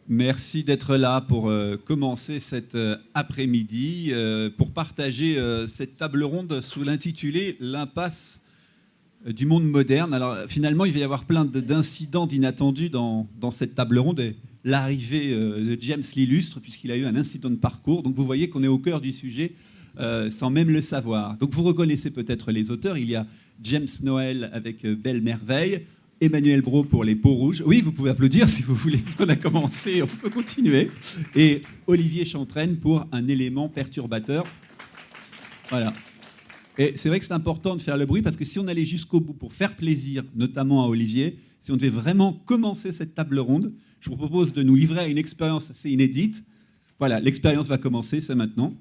Merci d'être là pour commencer cet après-midi, pour partager cette table ronde sous l'intitulé L'impasse du monde moderne. Alors finalement, il va y avoir plein d'incidents inattendus dans cette table ronde. Et l'arrivée de James l'illustre, puisqu'il a eu un incident de parcours. Donc vous voyez qu'on est au cœur du sujet sans même le savoir. Donc vous reconnaissez peut-être les auteurs. Il y a James Noël avec Belle Merveille, Emmanuel Brault pour Les Peaux Rouges. Oui, vous pouvez applaudir si vous voulez, parce qu'on a commencé, on peut continuer. Et Olivier Chantrenne pour Un élément perturbateur. Voilà. Et c'est vrai que c'est important de faire le bruit, parce que si on allait jusqu'au bout pour faire plaisir, notamment à Olivier, si on devait vraiment commencer cette table ronde, je vous propose de nous livrer à une expérience assez inédite. Voilà, l'expérience va commencer, c'est maintenant.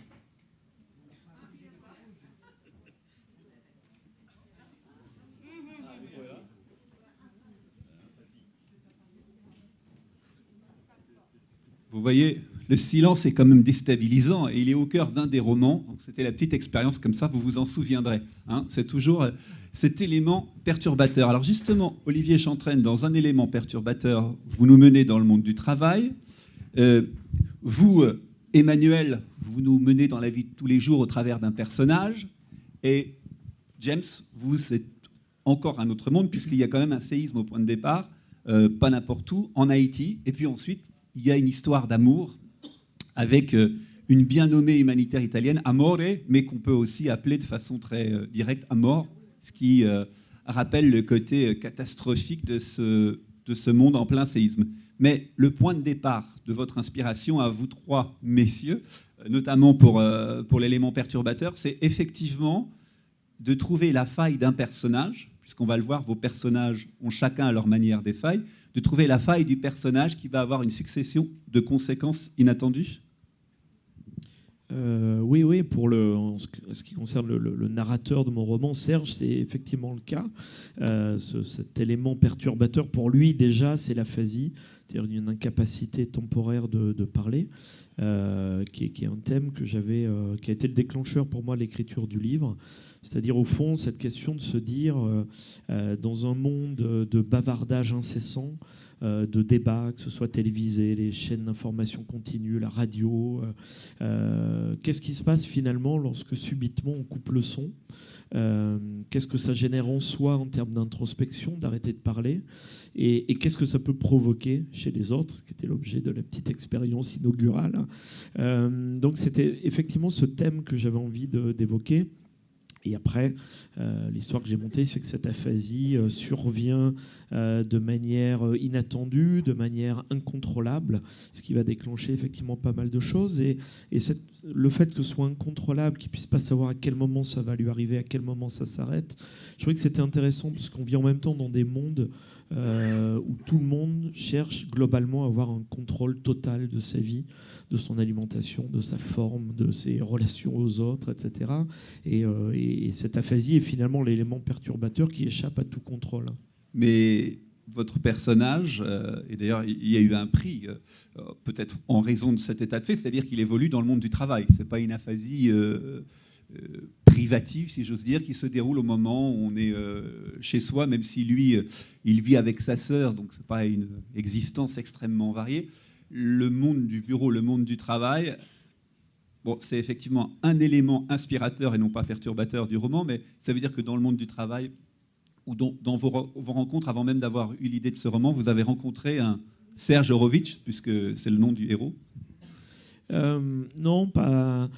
Vous voyez, le silence est quand même déstabilisant et il est au cœur d'un des romans. C'était la petite expérience comme ça, vous vous en souviendrez. Hein, c'est toujours cet élément perturbateur. Alors justement, Olivier Chantrenne, dans Un élément perturbateur, vous nous menez dans le monde du travail. Vous, Emmanuel, vous nous menez dans la vie de tous les jours au travers d'un personnage. Et James, vous, c'est encore un autre monde, puisqu'il y a quand même un séisme au point de départ, pas n'importe où, en Haïti. Et puis ensuite, il y a une histoire d'amour avec une bien nommée humanitaire italienne, Amore, mais qu'on peut aussi appeler de façon très directe Amor, ce qui rappelle le côté catastrophique de ce monde en plein séisme. Mais le point de départ de votre inspiration à vous trois messieurs, notamment pour l'élément perturbateur, c'est effectivement de trouver la faille d'un personnage, puisqu'on va le voir, vos personnages ont chacun à leur manière des failles, de trouver la faille du personnage qui va avoir une succession de conséquences inattendues. Oui, en ce qui concerne le narrateur de mon roman, Serge, c'est effectivement le cas. Cet élément perturbateur, pour lui, déjà, c'est l'aphasie, c'est-à-dire une incapacité temporaire de parler, qui est un thème qui a été le déclencheur pour moi de l'écriture du livre. C'est-à-dire, au fond, cette question de se dire, dans un monde de bavardage incessant, de débats, que ce soit télévisé, les chaînes d'information continue, la radio, qu'est-ce qui se passe finalement lorsque subitement on coupe le son ? Qu'est-ce que ça génère en soi en termes d'introspection, d'arrêter de parler, et qu'est-ce que ça peut provoquer chez les autres, ce qui était l'objet de la petite expérience inaugurale. Donc c'était effectivement ce thème que j'avais envie d'évoquer. Et après, l'histoire que j'ai montée, c'est que cette aphasie survient de manière inattendue, de manière incontrôlable, ce qui va déclencher effectivement pas mal de choses. Et le fait que ce soit incontrôlable, qu'il ne puisse pas savoir à quel moment ça va lui arriver, à quel moment ça s'arrête, je trouvais que c'était intéressant, parce qu'on vit en même temps dans des mondes où tout le monde cherche globalement à avoir un contrôle total de sa vie, de son alimentation, de sa forme, de ses relations aux autres, etc. Et cette aphasie est finalement l'élément perturbateur qui échappe à tout contrôle. Mais votre personnage, et d'ailleurs il y a eu un prix, peut-être en raison de cet état de fait, c'est-à-dire qu'il évolue dans le monde du travail. Ce n'est pas une aphasie privative, si j'ose dire, qui se déroule au moment où on est chez soi, même si lui, il vit avec sa sœur, donc ce n'est pas une existence extrêmement variée. Le monde du bureau, le monde du travail, bon, c'est effectivement un élément inspirateur et non pas perturbateur du roman, mais ça veut dire que dans le monde du travail, ou dans vos rencontres, avant même d'avoir eu l'idée de ce roman, vous avez rencontré un Serge Horowitz, puisque c'est le nom du héros. Non, pas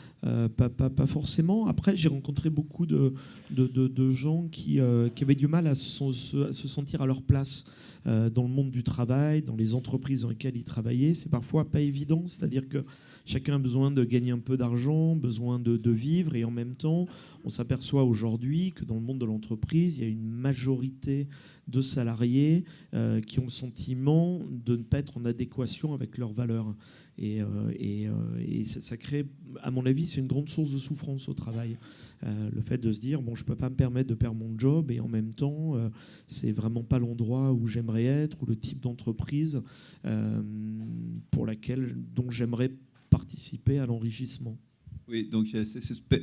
forcément. Après, j'ai rencontré beaucoup de gens qui avaient du mal à se sentir à leur place dans le monde du travail, dans les entreprises dans lesquelles ils travaillaient. C'est parfois pas évident, c'est-à-dire que chacun a besoin de gagner un peu d'argent, besoin de vivre, et en même temps, on s'aperçoit aujourd'hui que dans le monde de l'entreprise, il y a une majorité de salariés qui ont le sentiment de ne pas être en adéquation avec leurs valeurs. Et ça crée, à mon avis, c'est une grande source de souffrance au travail. Le fait de se dire, bon, je ne peux pas me permettre de perdre mon job, et en même temps, c'est vraiment pas l'endroit où j'aimerais être, ou le type d'entreprise dont j'aimerais participer à l'enrichissement. Oui, donc il y a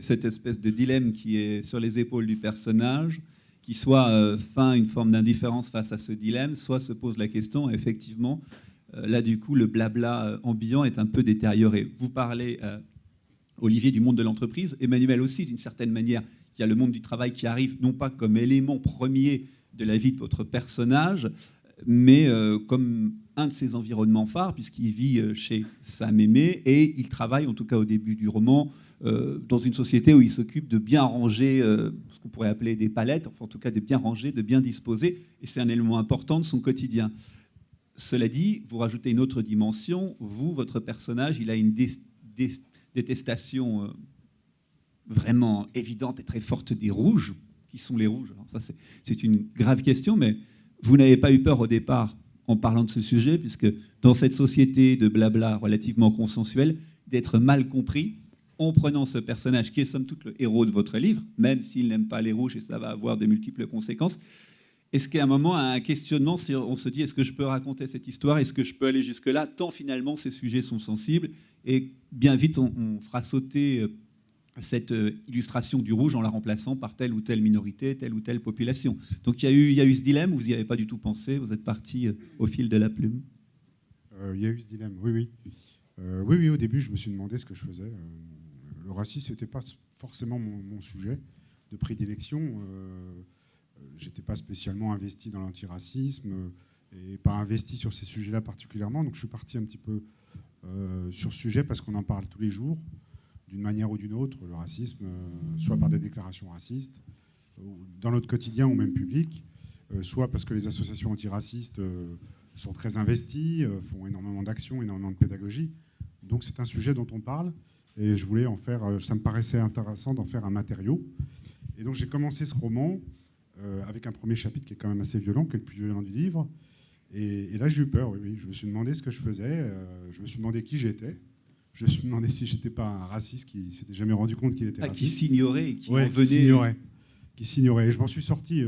cette espèce de dilemme qui est sur les épaules du personnage, qui soit feint une forme d'indifférence face à ce dilemme, soit se pose la question, effectivement, Là, du coup, le blabla ambiant est un peu détérioré. Vous parlez, Olivier, du monde de l'entreprise. Emmanuel aussi, d'une certaine manière. Il y a le monde du travail qui arrive, non pas comme élément premier de la vie de votre personnage, mais comme un de ses environnements phares, puisqu'il vit chez sa mémé, et il travaille, en tout cas au début du roman, dans une société où il s'occupe de bien ranger ce qu'on pourrait appeler des palettes, enfin en tout cas de bien ranger, de bien disposer, et c'est un élément important de son quotidien. Cela dit, vous rajoutez une autre dimension. Vous, votre personnage, il a une détestation vraiment évidente et très forte des rouges. Qui sont les rouges? Alors ça, c'est une grave question, mais vous n'avez pas eu peur au départ en parlant de ce sujet, puisque dans cette société de blabla relativement consensuelle, d'être mal compris en prenant ce personnage qui est somme toute le héros de votre livre, même s'il n'aime pas les rouges et ça va avoir de multiples conséquences. Est-ce qu'à un moment, un questionnement, on se dit, est-ce que je peux raconter cette histoire? Est-ce que je peux aller jusque-là? Tant finalement, ces sujets sont sensibles. Et bien vite, on fera sauter cette illustration du rouge en la remplaçant par telle ou telle minorité, telle ou telle population. Donc il y a eu ce dilemme, vous n'y avez pas du tout pensé, vous êtes parti au fil de la plume. Il y a eu ce dilemme, oui. Oui, au début, je me suis demandé ce que je faisais. Le racisme n'était pas forcément mon sujet de prédilection. J'étais pas spécialement investi dans l'antiracisme et pas investi sur ces sujets-là particulièrement. Donc je suis parti un petit peu sur ce sujet parce qu'on en parle tous les jours, d'une manière ou d'une autre, le racisme, soit par des déclarations racistes, dans notre quotidien ou même public, soit parce que les associations antiracistes sont très investies, font énormément d'actions, énormément de pédagogie. Donc c'est un sujet dont on parle et je voulais en faire, ça me paraissait intéressant d'en faire un matériau. Et donc j'ai commencé ce roman avec un premier chapitre qui est quand même assez violent, qui est le plus violent du livre. Et là, j'ai eu peur, oui. Je me suis demandé ce que je faisais, je me suis demandé qui j'étais. Je me suis demandé si je n'étais pas un raciste qui ne s'était jamais rendu compte qu'il était raciste. Qui s'ignorait et qui en venait... Qui s'ignorait. Et je m'en suis sorti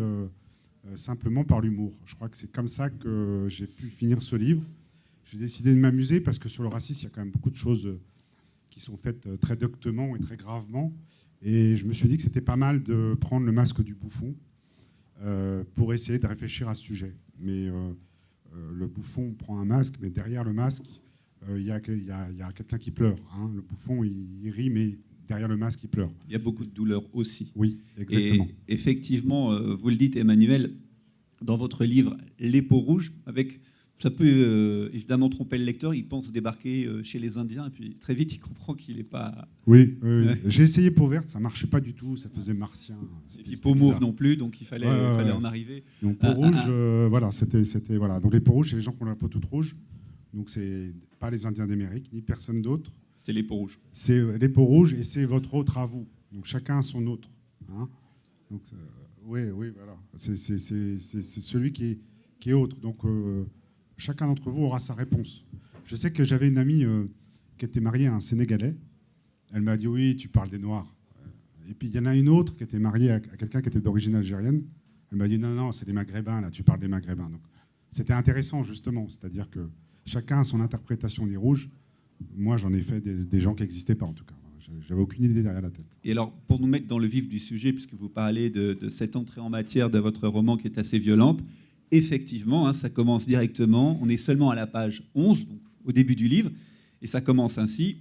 simplement par l'humour. Je crois que c'est comme ça que j'ai pu finir ce livre. J'ai décidé de m'amuser parce que sur le racisme, il y a quand même beaucoup de choses qui sont faites très doctement et très gravement. Et je me suis dit que c'était pas mal de prendre le masque du bouffon pour essayer de réfléchir à ce sujet. Mais le bouffon prend un masque, mais derrière le masque, il y a quelqu'un qui pleure. Hein. Le bouffon, il rit, mais derrière le masque, il pleure. Il y a beaucoup de douleur aussi. Oui, exactement. Et effectivement, vous le dites, Emmanuel, dans votre livre « Les peaux rouges », ça peut évidemment tromper le lecteur, il pense débarquer chez les Indiens, et puis très vite, il comprend qu'il n'est pas... Oui. J'ai essayé peau verte, ça ne marchait pas du tout, ça faisait martien. Et puis peau mauve non plus, donc il fallait en arriver. Donc peau rouge, voilà, c'était... Voilà. Donc les peaux rouges, c'est les gens qui ont la peau toute rouge, donc c'est pas les Indiens d'Amérique, ni personne d'autre. C'est les peaux rouges. C'est les peaux rouges, et c'est votre autre à vous. Donc chacun a son autre. Hein. Donc, oui, voilà. C'est celui qui est autre. Donc... chacun d'entre vous aura sa réponse. Je sais que j'avais une amie qui était mariée à un Sénégalais. Elle m'a dit, oui, tu parles des Noirs. Et puis, il y en a une autre qui était mariée à quelqu'un qui était d'origine algérienne. Elle m'a dit, non, c'est les Maghrébins, là, tu parles des Maghrébins. Donc, c'était intéressant, justement. C'est-à-dire que chacun a son interprétation des rouges. Moi, j'en ai fait des gens qui n'existaient pas, en tout cas. J'avais aucune idée derrière la tête. Et alors, pour nous mettre dans le vif du sujet, puisque vous parlez de cette entrée en matière de votre roman qui est assez violente, effectivement, ça commence directement. On est seulement à la page 11, donc au début du livre, et ça commence ainsi,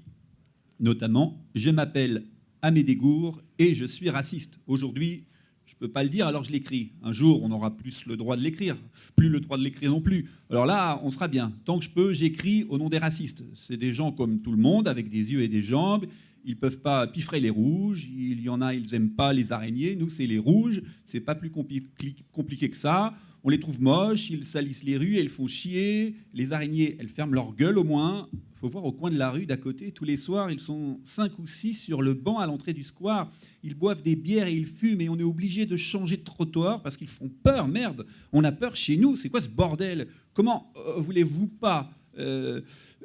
notamment « Je m'appelle Amédée Gour et je suis raciste. Aujourd'hui, je ne peux pas le dire, alors je l'écris. Un jour, on aura plus le droit de l'écrire, plus le droit de l'écrire non plus. Alors là, on sera bien. Tant que je peux, j'écris au nom des racistes. C'est des gens comme tout le monde, avec des yeux et des jambes. Ils ne peuvent pas piffrer les rouges. Il y en a, ils n'aiment pas les araignées. Nous, c'est les rouges. C'est pas plus compliqué que ça. On les trouve moches, ils salissent les rues, elles font chier. Les araignées, elles ferment leur gueule au moins. Il faut voir au coin de la rue d'à côté, tous les soirs, ils sont 5 ou 6 sur le banc à l'entrée du square. Ils boivent des bières et ils fument et on est obligé de changer de trottoir parce qu'ils font peur, merde. On a peur chez nous, c'est quoi ce bordel? Comment voulez-vous pas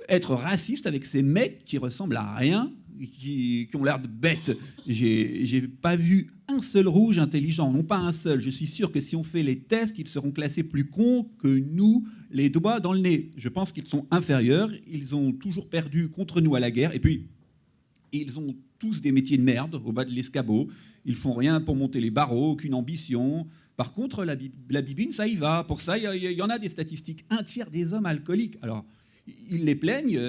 être raciste avec ces mecs qui ressemblent à rien, qui ont l'air de bêtes? J'ai pas vu un seul rouge intelligent, non pas un seul. Je suis sûr que si on fait les tests, ils seront classés plus cons que nous, les doigts dans le nez. Je pense qu'ils sont inférieurs, ils ont toujours perdu contre nous à la guerre, et puis ils ont tous des métiers de merde au bas de l'escabeau. Ils font rien pour monter les barreaux, aucune ambition. Par contre, la bibine, ça y va. Pour ça, il y en a des statistiques. 1/3 des hommes alcooliques. Alors, ils les plaignent,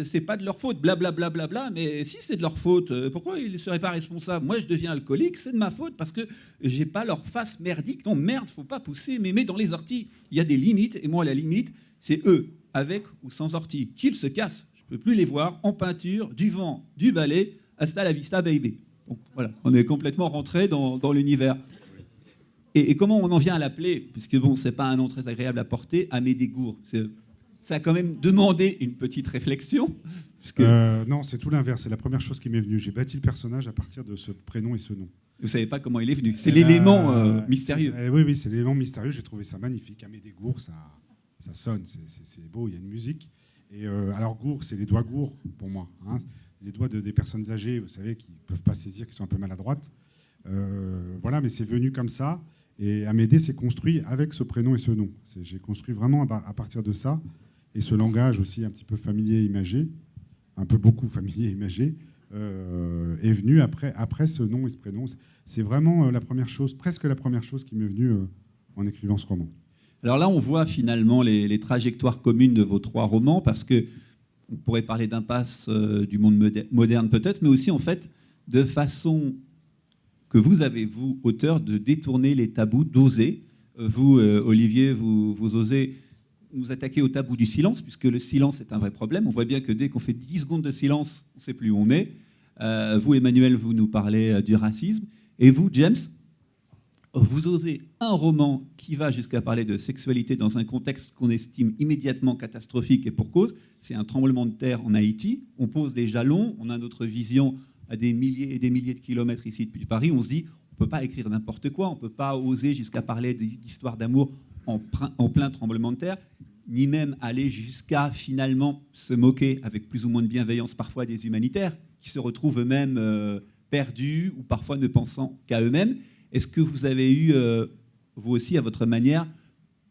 c'est pas de leur faute, blablabla, bla, bla, bla, mais si c'est de leur faute, pourquoi ils ne seraient pas responsables? Moi, je deviens alcoolique, c'est de ma faute parce que j'ai pas leur face merdique. Non, merde, faut pas pousser mémé dans les orties. Il y a des limites, et moi, la limite, c'est eux, avec ou sans orties. Qu'ils se cassent, je peux plus les voir en peinture, du vent, du balai, hasta la vista, baby. Donc voilà, on est complètement rentré dans l'univers. Et comment on en vient à l'appeler? Puisque bon, c'est pas un nom très agréable à porter, Amédée Gour. Ça a quand même demandé une petite réflexion. Non, c'est tout l'inverse. C'est la première chose qui m'est venue. J'ai bâti le personnage à partir de ce prénom et ce nom. Vous savez pas comment il est venu. C'est l'élément mystérieux. Oui, c'est l'élément mystérieux. J'ai trouvé ça magnifique. Amédée Gour, ça sonne, c'est beau, il y a une musique. Et alors Gour, c'est les doigts gourds pour moi. Hein. Les doigts des personnes âgées, vous savez, qui ne peuvent pas saisir, qui sont un peu maladroites. Voilà, mais c'est venu comme ça. Et Amédée s'est construit avec ce prénom et ce nom. J'ai construit vraiment à partir de ça. Et ce langage aussi un petit peu familier, imagé, un peu beaucoup familier, imagé, est venu après ce nom et ce prénom. C'est vraiment la première chose, presque la première chose qui m'est venue en écrivant ce roman. Alors là, on voit finalement les trajectoires communes de vos trois romans, parce que on pourrait parler d'impasse du monde moderne peut-être, mais aussi en fait de façon que vous avez, vous, auteur, de détourner les tabous, d'oser. Vous, Olivier, vous osez nous attaquer au tabou du silence, puisque le silence est un vrai problème. On voit bien que dès qu'on fait 10 secondes de silence, on ne sait plus où on est. Vous, Emmanuel, vous nous parlez du racisme. Et vous, James, vous osez un roman qui va jusqu'à parler de sexualité dans un contexte qu'on estime immédiatement catastrophique, et pour cause, c'est un tremblement de terre en Haïti. On pose des jalons, on a notre vision à des milliers et des milliers de kilomètres ici depuis Paris. On se dit, on ne peut pas écrire n'importe quoi, on ne peut pas oser jusqu'à parler d'histoires d'amour en plein tremblement de terre, ni même aller jusqu'à finalement se moquer avec plus ou moins de bienveillance parfois des humanitaires qui se retrouvent eux-mêmes perdus ou parfois ne pensant qu'à eux-mêmes. Est-ce que vous avez eu, vous aussi, à votre manière,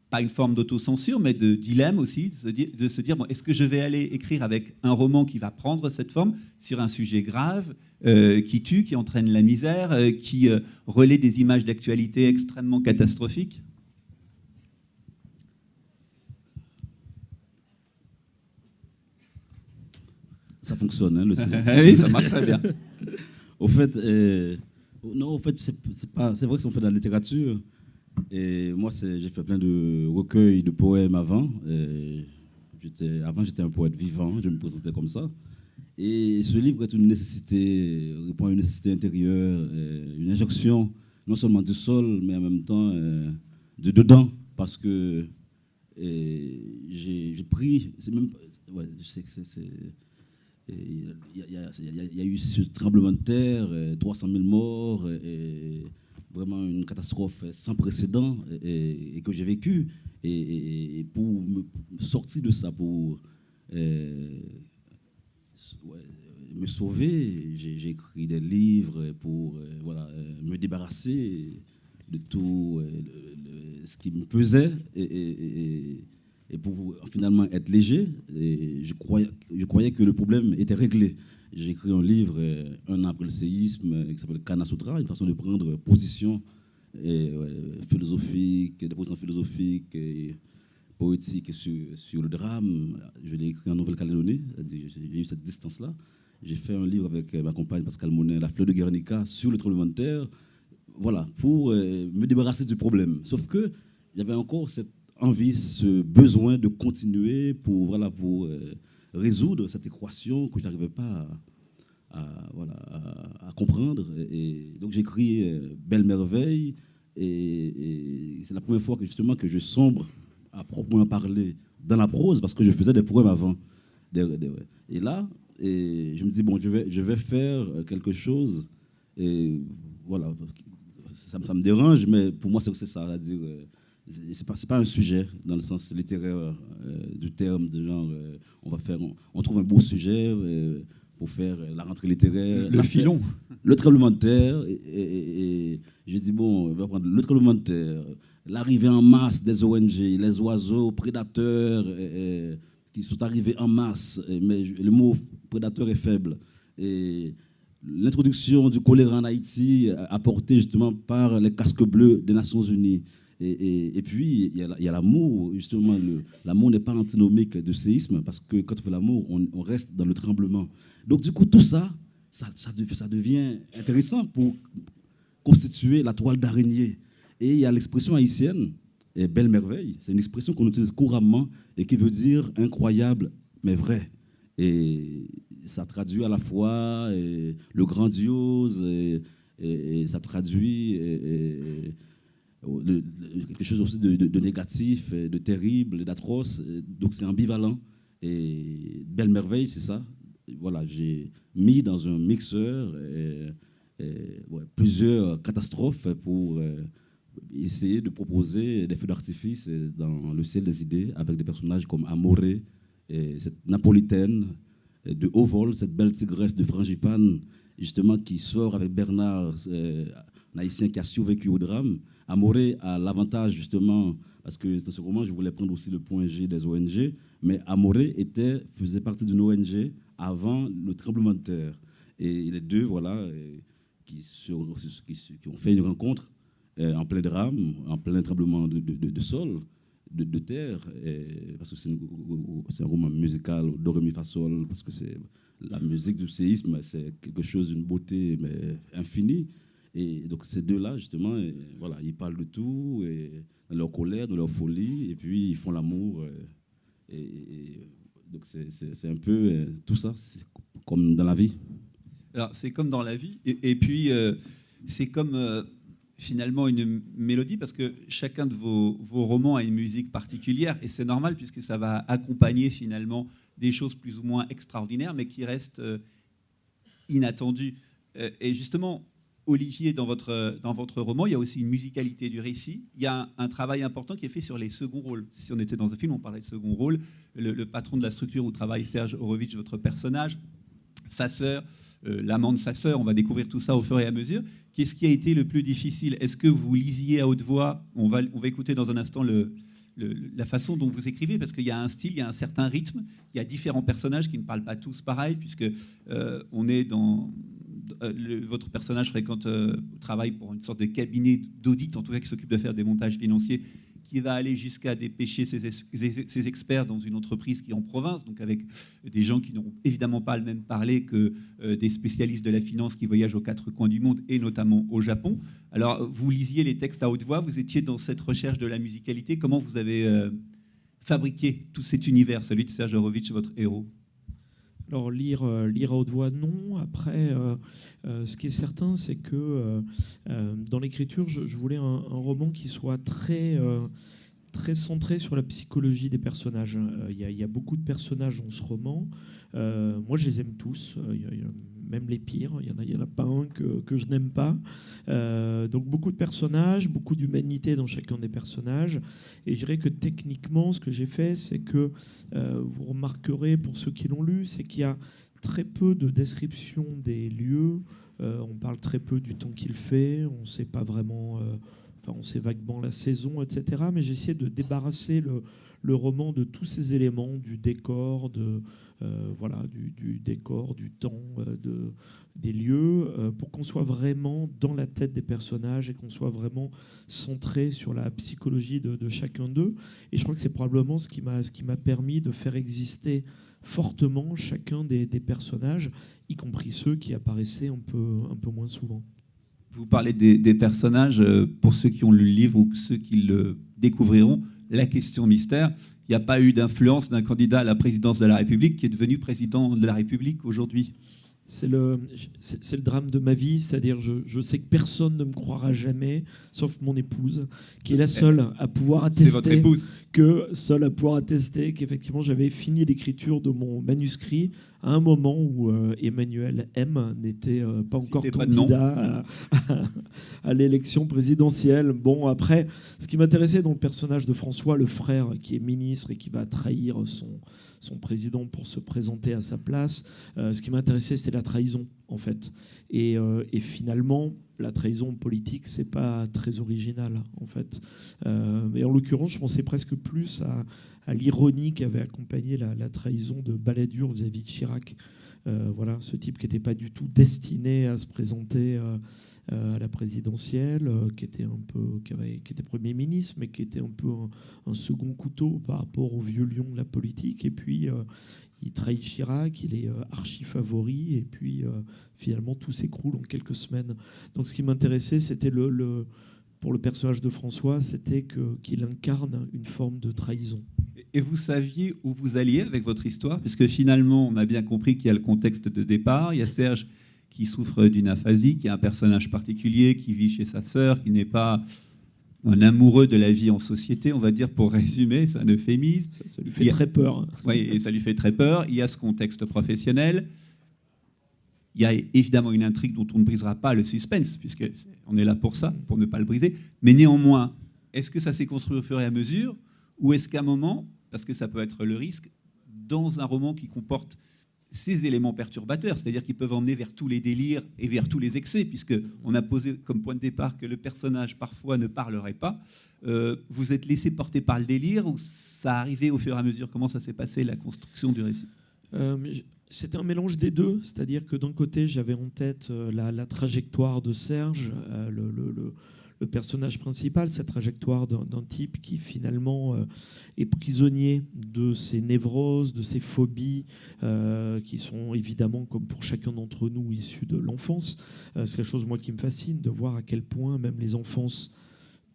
pas une forme d'autocensure, mais de dilemme aussi, de se dire bon, est-ce que je vais aller écrire avec un roman qui va prendre cette forme sur un sujet grave, qui tue, qui entraîne la misère, qui relaie des images d'actualité extrêmement catastrophiques? Ça fonctionne, hein, le silence. Oui, ça marche très bien. Au fait, non, en fait, c'est vrai que on fait de la littérature. Et moi, j'ai fait plein de recueils de poèmes avant. Avant, j'étais un poète vivant, je me présentais comme ça. Et ce livre est une nécessité, répond à une nécessité intérieure, une injonction, non seulement du sol, mais en même temps de dedans. Parce que j'ai pris, c'est même, ouais, je sais que c'est il y a eu ce tremblement de terre, 300 000 morts, et vraiment une catastrophe sans précédent et que j'ai vécu. Et pour me sortir de ça, pour me sauver, j'ai écrit des livres pour me débarrasser de tout ce qui me pesait et pour finalement être léger. Et je croyais que le problème était réglé. J'ai écrit un livre, un an après le séisme, qui s'appelle Kana Sutra, une façon de prendre position philosophique, des positions philosophiques et poétiques sur le drame. Je l'ai écrit en Nouvelle-Calédonie, j'ai eu cette distance-là. J'ai fait un livre avec ma compagne Pascal Monet, La fleur de Guernica, sur le tremblement de terre, voilà, pour me débarrasser du problème. Sauf qu'il y avait encore cette envie, ce besoin de continuer pour résoudre cette équation que je n'arrivais pas à comprendre. Et donc j'écris Belle Merveille, et c'est la première fois que je sombre à proprement parler dans la prose, parce que je faisais des poèmes avant. Et là, je me dis, bon, je vais faire quelque chose, et voilà, ça me dérange, mais pour moi c'est ça, c'est-à-dire, c'est pas un sujet dans le sens littéraire du terme, de genre on trouve un beau sujet pour faire la rentrée littéraire. Le filon. Le tremblement de terre, et je dis bon, on va prendre le tremblement de terre, l'arrivée en masse des ONG, les oiseaux prédateurs qui sont arrivés en masse, mais le mot prédateur est faible. Et l'introduction du choléra en Haïti apportée justement par les casques bleus des Nations Unies. Et puis, il y a l'amour, justement. L'amour n'est pas antinomique de séisme, parce que quand on fait l'amour, on reste dans le tremblement. Donc, du coup, tout ça, ça devient intéressant pour constituer la toile d'araignée. Et il y a l'expression haïtienne, belle merveille. C'est une expression qu'on utilise couramment et qui veut dire incroyable, mais vrai. Et ça traduit à la fois le grandiose, et ça traduit quelque chose aussi de négatif, de terrible, d'atroce. Donc c'est ambivalent. Et belle merveille, c'est ça. Voilà, j'ai mis dans un mixeur plusieurs catastrophes pour essayer de proposer des feux d'artifice dans le ciel des idées avec des personnages comme Amoré, cette napolitaine de haut vol, cette belle tigresse de Frangipane, justement, qui sort avec Bernard, un haïtien qui a survécu au drame. Amoré a l'avantage, justement, parce que dans ce roman, je voulais prendre aussi le point G des ONG, mais Amoré faisait partie d'une ONG avant le tremblement de terre. Et les deux, voilà, qui ont fait une rencontre en plein drame, en plein tremblement de sol, de terre, parce que c'est un roman musical, do, ré, mi, fa, sol, parce que c'est la musique du séisme, c'est quelque chose d'une beauté mais infinie. Et donc ces deux-là, justement, voilà, ils parlent de tout, et dans leur colère, dans leur folie, et puis ils font l'amour. Donc c'est un peu tout ça, c'est comme dans la vie. Alors, c'est comme dans la vie, et puis c'est comme finalement une mélodie, parce que chacun de vos romans a une musique particulière, et c'est normal puisque ça va accompagner finalement des choses plus ou moins extraordinaires, mais qui restent inattendues. Et justement, Olivier, dans votre roman, il y a aussi une musicalité du récit. Il y a un travail important qui est fait sur les seconds rôles. Si on était dans un film, on parlait de second rôle. Le patron de la structure où travaille Serge Horowitz, votre personnage, sa sœur, l'amant de sa sœur, on va découvrir tout ça au fur et à mesure. Qu'est-ce qui a été le plus difficile? Est-ce que vous lisiez à haute voix? On va écouter dans un instant la façon dont vous écrivez, parce qu'il y a un style, il y a un certain rythme, il y a différents personnages qui ne parlent pas tous pareil, puisque on est dans... votre personnage travaille pour une sorte de cabinet d'audit, en tout cas qui s'occupe de faire des montages financiers, qui va aller jusqu'à dépêcher ses experts dans une entreprise qui est en province, donc avec des gens qui n'auront évidemment pas le même parler que des spécialistes de la finance qui voyagent aux quatre coins du monde, et notamment au Japon. Alors, vous lisiez les textes à haute voix, vous étiez dans cette recherche de la musicalité. Comment vous avez fabriqué tout cet univers, celui de Serge Horowitz, votre héros? Alors, lire à haute voix, non. Après, ce qui est certain, c'est que dans l'écriture, je voulais un roman qui soit très centré sur la psychologie des personnages. Il y a beaucoup de personnages dans ce roman. Moi, je les aime tous. Même les pires, il y en a pas un que je n'aime pas. Donc beaucoup de personnages, beaucoup d'humanité dans chacun des personnages. Et je dirais que techniquement, ce que j'ai fait, c'est que vous remarquerez, pour ceux qui l'ont lu, c'est qu'il y a très peu de description des lieux. On parle très peu du temps qu'il fait. On ne sait pas vraiment... on sait vaguement la saison, etc. Mais j'ai essayé de débarrasser le roman de tous ces éléments, du décor, du décor, du temps, des lieux, pour qu'on soit vraiment dans la tête des personnages et qu'on soit vraiment centré sur la psychologie de chacun d'eux. Et je crois que c'est probablement ce qui m'a permis de faire exister fortement chacun des personnages, y compris ceux qui apparaissaient un peu moins souvent. Vous parlez des personnages, pour ceux qui ont lu le livre ou ceux qui le découvriront, la question mystère. Il n'y a pas eu d'influence d'un candidat à la présidence de la République qui est devenu président de la République aujourd'hui. C'est le drame de ma vie, c'est-à-dire je sais que personne ne me croira jamais, sauf mon épouse, qui est la seule à pouvoir attester. C'est votre épouse. Seule à pouvoir attester qu'effectivement j'avais fini l'écriture de mon manuscrit à un moment où Emmanuel M n'était pas encore candidat à l'élection présidentielle. Bon, après, ce qui m'intéressait dans le personnage de François, le frère qui est ministre et qui va trahir son président pour se présenter à sa place, ce qui m'intéressait, c'était la trahison en fait. Et finalement, la trahison politique, c'est pas très original, en fait. Mais en l'occurrence, je pensais presque plus à l'ironie qui avait accompagné la trahison de Balladur vis-à-vis de Chirac. Voilà, ce type qui n'était pas du tout destiné à se présenter à la présidentielle, qui était Premier ministre, mais qui était un peu un second couteau par rapport au vieux lion de la politique. Et puis, il trahit Chirac, il est archi-favori, et puis finalement, tout s'écroule en quelques semaines. Donc ce qui m'intéressait, c'était pour le personnage de François, c'était qu'il incarne une forme de trahison. Et vous saviez où vous alliez avec votre histoire? Puisque finalement, on a bien compris qu'il y a le contexte de départ. Il y a Serge qui souffre d'une aphasie, qui est un personnage particulier, qui vit chez sa sœur, qui n'est pas un amoureux de la vie en société, on va dire, pour résumer, c'est un euphémisme. Ça lui fait très peur. Oui, et ça lui fait très peur. Il y a ce contexte professionnel. Il y a évidemment une intrigue dont on ne brisera pas le suspense, puisqu'on est là pour ça, pour ne pas le briser. Mais néanmoins, est-ce que ça s'est construit au fur et à mesure, ou est-ce qu'à un moment, parce que ça peut être le risque, dans un roman qui comporte ces éléments perturbateurs, c'est-à-dire qu'ils peuvent emmener vers tous les délires et vers tous les excès, puisqu'on a posé comme point de départ que le personnage parfois ne parlerait pas, vous êtes laissé porter par le délire, ou ça arrivait au fur et à mesure? Comment ça s'est passé, la construction du récit? C'était un mélange des deux, c'est-à-dire que d'un côté, j'avais en tête la trajectoire de Serge, le personnage principal, cette trajectoire d'un type qui finalement est prisonnier de ses névroses, de ses phobies, qui sont évidemment, comme pour chacun d'entre nous, issues de l'enfance. C'est quelque chose, moi, qui me fascine, de voir à quel point même les enfances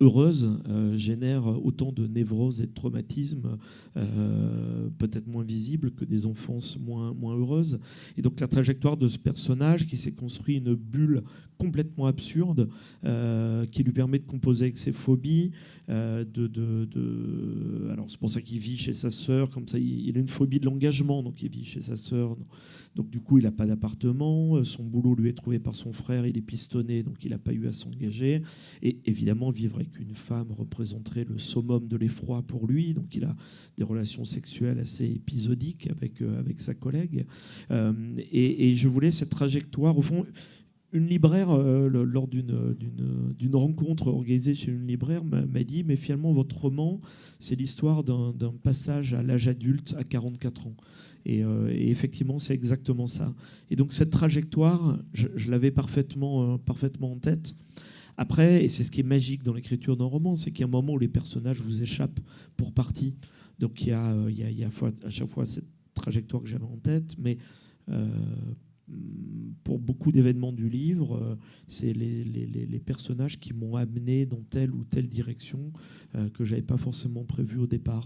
heureuses génèrent autant de névroses et de traumatismes, peut-être moins visibles que des enfances moins heureuses. Et donc la trajectoire de ce personnage qui s'est construit une bulle complètement absurde, qui lui permet de composer avec ses phobies. Alors c'est pour ça qu'il vit chez sa sœur, comme ça il a une phobie de l'engagement, donc il vit chez sa sœur. Donc du coup il n'a pas d'appartement, son boulot lui est trouvé par son frère, il est pistonné, donc il n'a pas eu à s'engager. Et évidemment vivre avec une femme représenterait le summum de l'effroi pour lui, donc il a des relations sexuelles assez épisodiques avec sa collègue. Et je voulais cette trajectoire, au fond. Une libraire, lors d'une rencontre organisée chez une libraire, m'a dit « Mais finalement, votre roman, c'est l'histoire d'un passage à l'âge adulte à 44 ans. » Et effectivement, c'est exactement ça. Et donc, cette trajectoire, je l'avais parfaitement en tête. Après, et c'est ce qui est magique dans l'écriture d'un roman, c'est qu'il y a un moment où les personnages vous échappent pour partie. Donc, il y a à chaque fois cette trajectoire que j'avais en tête, mais... pour beaucoup d'événements du livre, c'est les personnages qui m'ont amené dans telle ou telle direction que je n'avais pas forcément prévu au départ.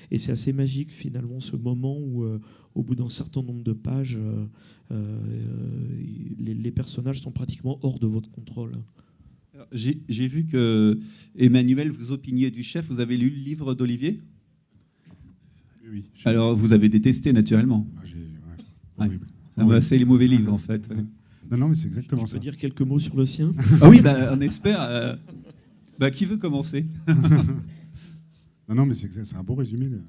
Et c'est assez magique, finalement, ce moment où, au bout d'un certain nombre de pages, les personnages sont pratiquement hors de votre contrôle. J'ai vu que, Emmanuel, vous opiniez du chef. Vous avez lu le livre d'Olivier? Oui. Alors, vous avez détesté, naturellement. Horrible. Ah bah, c'est les mauvais livres, en fait. Ouais. Non, mais c'est exactement ça. Je peux dire quelques mots sur le sien? Ah oui, on espère. Qui veut commencer? Non, mais c'est un beau résumé, le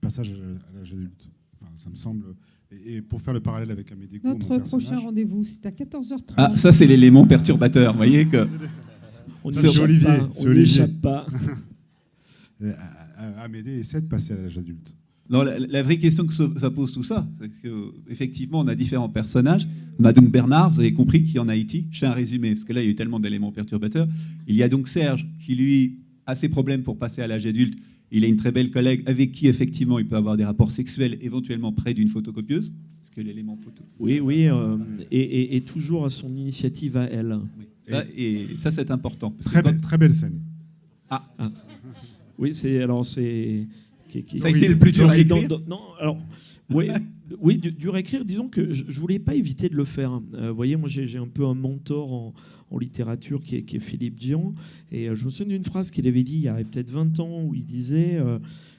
passage à l'âge adulte. Enfin, ça me semble... Et pour faire le parallèle avec Amédée Goud, Notre prochain rendez-vous, c'est à 14h30. Ah, ça, c'est l'élément perturbateur. Vous voyez que... On Ça, c'est Olivier. On n'échappe pas. Amédée essaie de passer à l'âge adulte. Non, la vraie question que ça pose tout ça, c'est qu'effectivement, on a différents personnages. On a donc Bernard, vous avez compris, qui est en Haïti. Je fais un résumé, parce que là, il y a eu tellement d'éléments perturbateurs. Il y a donc Serge, qui, lui, a ses problèmes pour passer à l'âge adulte. Il a une très belle collègue avec qui, effectivement, il peut avoir des rapports sexuels, éventuellement près d'une photocopieuse, parce que l'élément photo... Oui, et toujours à son initiative à elle. Oui. Ça, c'est important. Très belle scène. Ah. Oui, c'est... Ça a été le plus dur à écrire. Non, alors, oui, dur à écrire. Disons que je voulais pas éviter de le faire. Vous voyez, moi, j'ai un peu un mentor en littérature qui est Philippe Dian. Et je me souviens d'une phrase qu'il avait dit il y a peut-être 20 ans, où il disait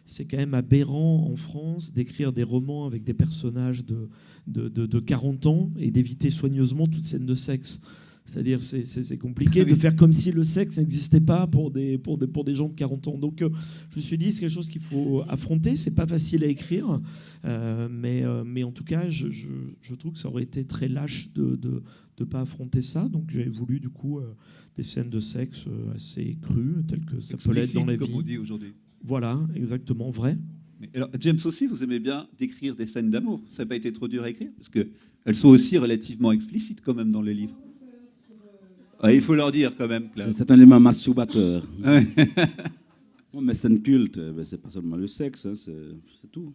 c'est quand même aberrant en France d'écrire des romans avec des personnages de 40 ans et d'éviter soigneusement toute scène de sexe. C'est-à-dire, c'est compliqué de faire comme si le sexe n'existait pas pour des gens de 40 ans. Donc, je me suis dit, c'est quelque chose qu'il faut affronter. C'est pas facile à écrire, mais en tout cas, je trouve que ça aurait été très lâche de ne pas affronter ça. Donc, j'ai voulu, du coup, des scènes de sexe assez crues, telles que ça peut l'être dans la vie. Comme on dit aujourd'hui. Voilà, exactement, vrai. Alors, James aussi, vous aimez bien décrire des scènes d'amour. Ça n'a pas été trop dur à écrire parce qu'elles sont aussi relativement explicites quand même dans le livre. Ah, il faut leur dire quand même, Claude. C'est un élément masturbateur. Ouais. Bon, mais scène culte, c'est pas seulement le sexe, hein, c'est tout.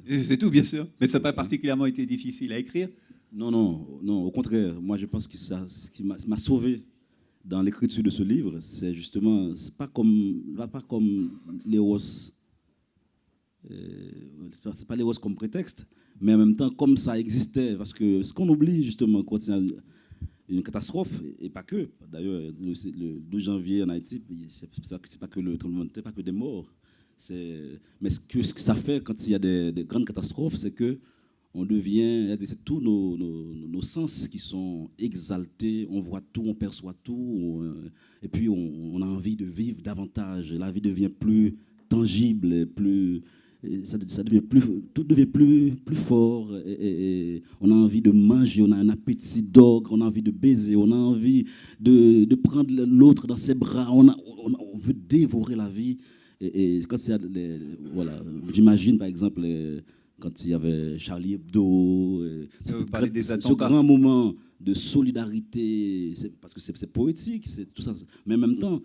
C'est tout, bien sûr. Mais ça n'a pas particulièrement été difficile à écrire. Non, au contraire. Moi, je pense que ce qui m'a sauvé dans l'écriture de ce livre, c'est justement, c'est pas comme l'Eros. C'est pas l'Eros comme prétexte, mais en même temps, comme ça existait. Parce que ce qu'on oublie, justement, quand il y a une catastrophe, et pas que. D'ailleurs, le 12 janvier en Haïti, c'est pas que le tremblement de terre, pas que des morts. Mais ce que ça fait quand il y a des grandes catastrophes, c'est que on devient, c'est tous nos sens qui sont exaltés, on voit tout, on perçoit tout, et puis on a envie de vivre davantage. La vie devient plus tangible, ça devient tout devient plus fort, et on a envie de manger, on a un appétit d'ogre, on a envie de baiser, on a envie de prendre l'autre dans ses bras, on veut dévorer la vie. Et quand il y a voilà, j'imagine par exemple quand il y avait Charlie Hebdo, ce grand moment de solidarité, parce que c'est poétique, c'est tout ça. Mais en même temps,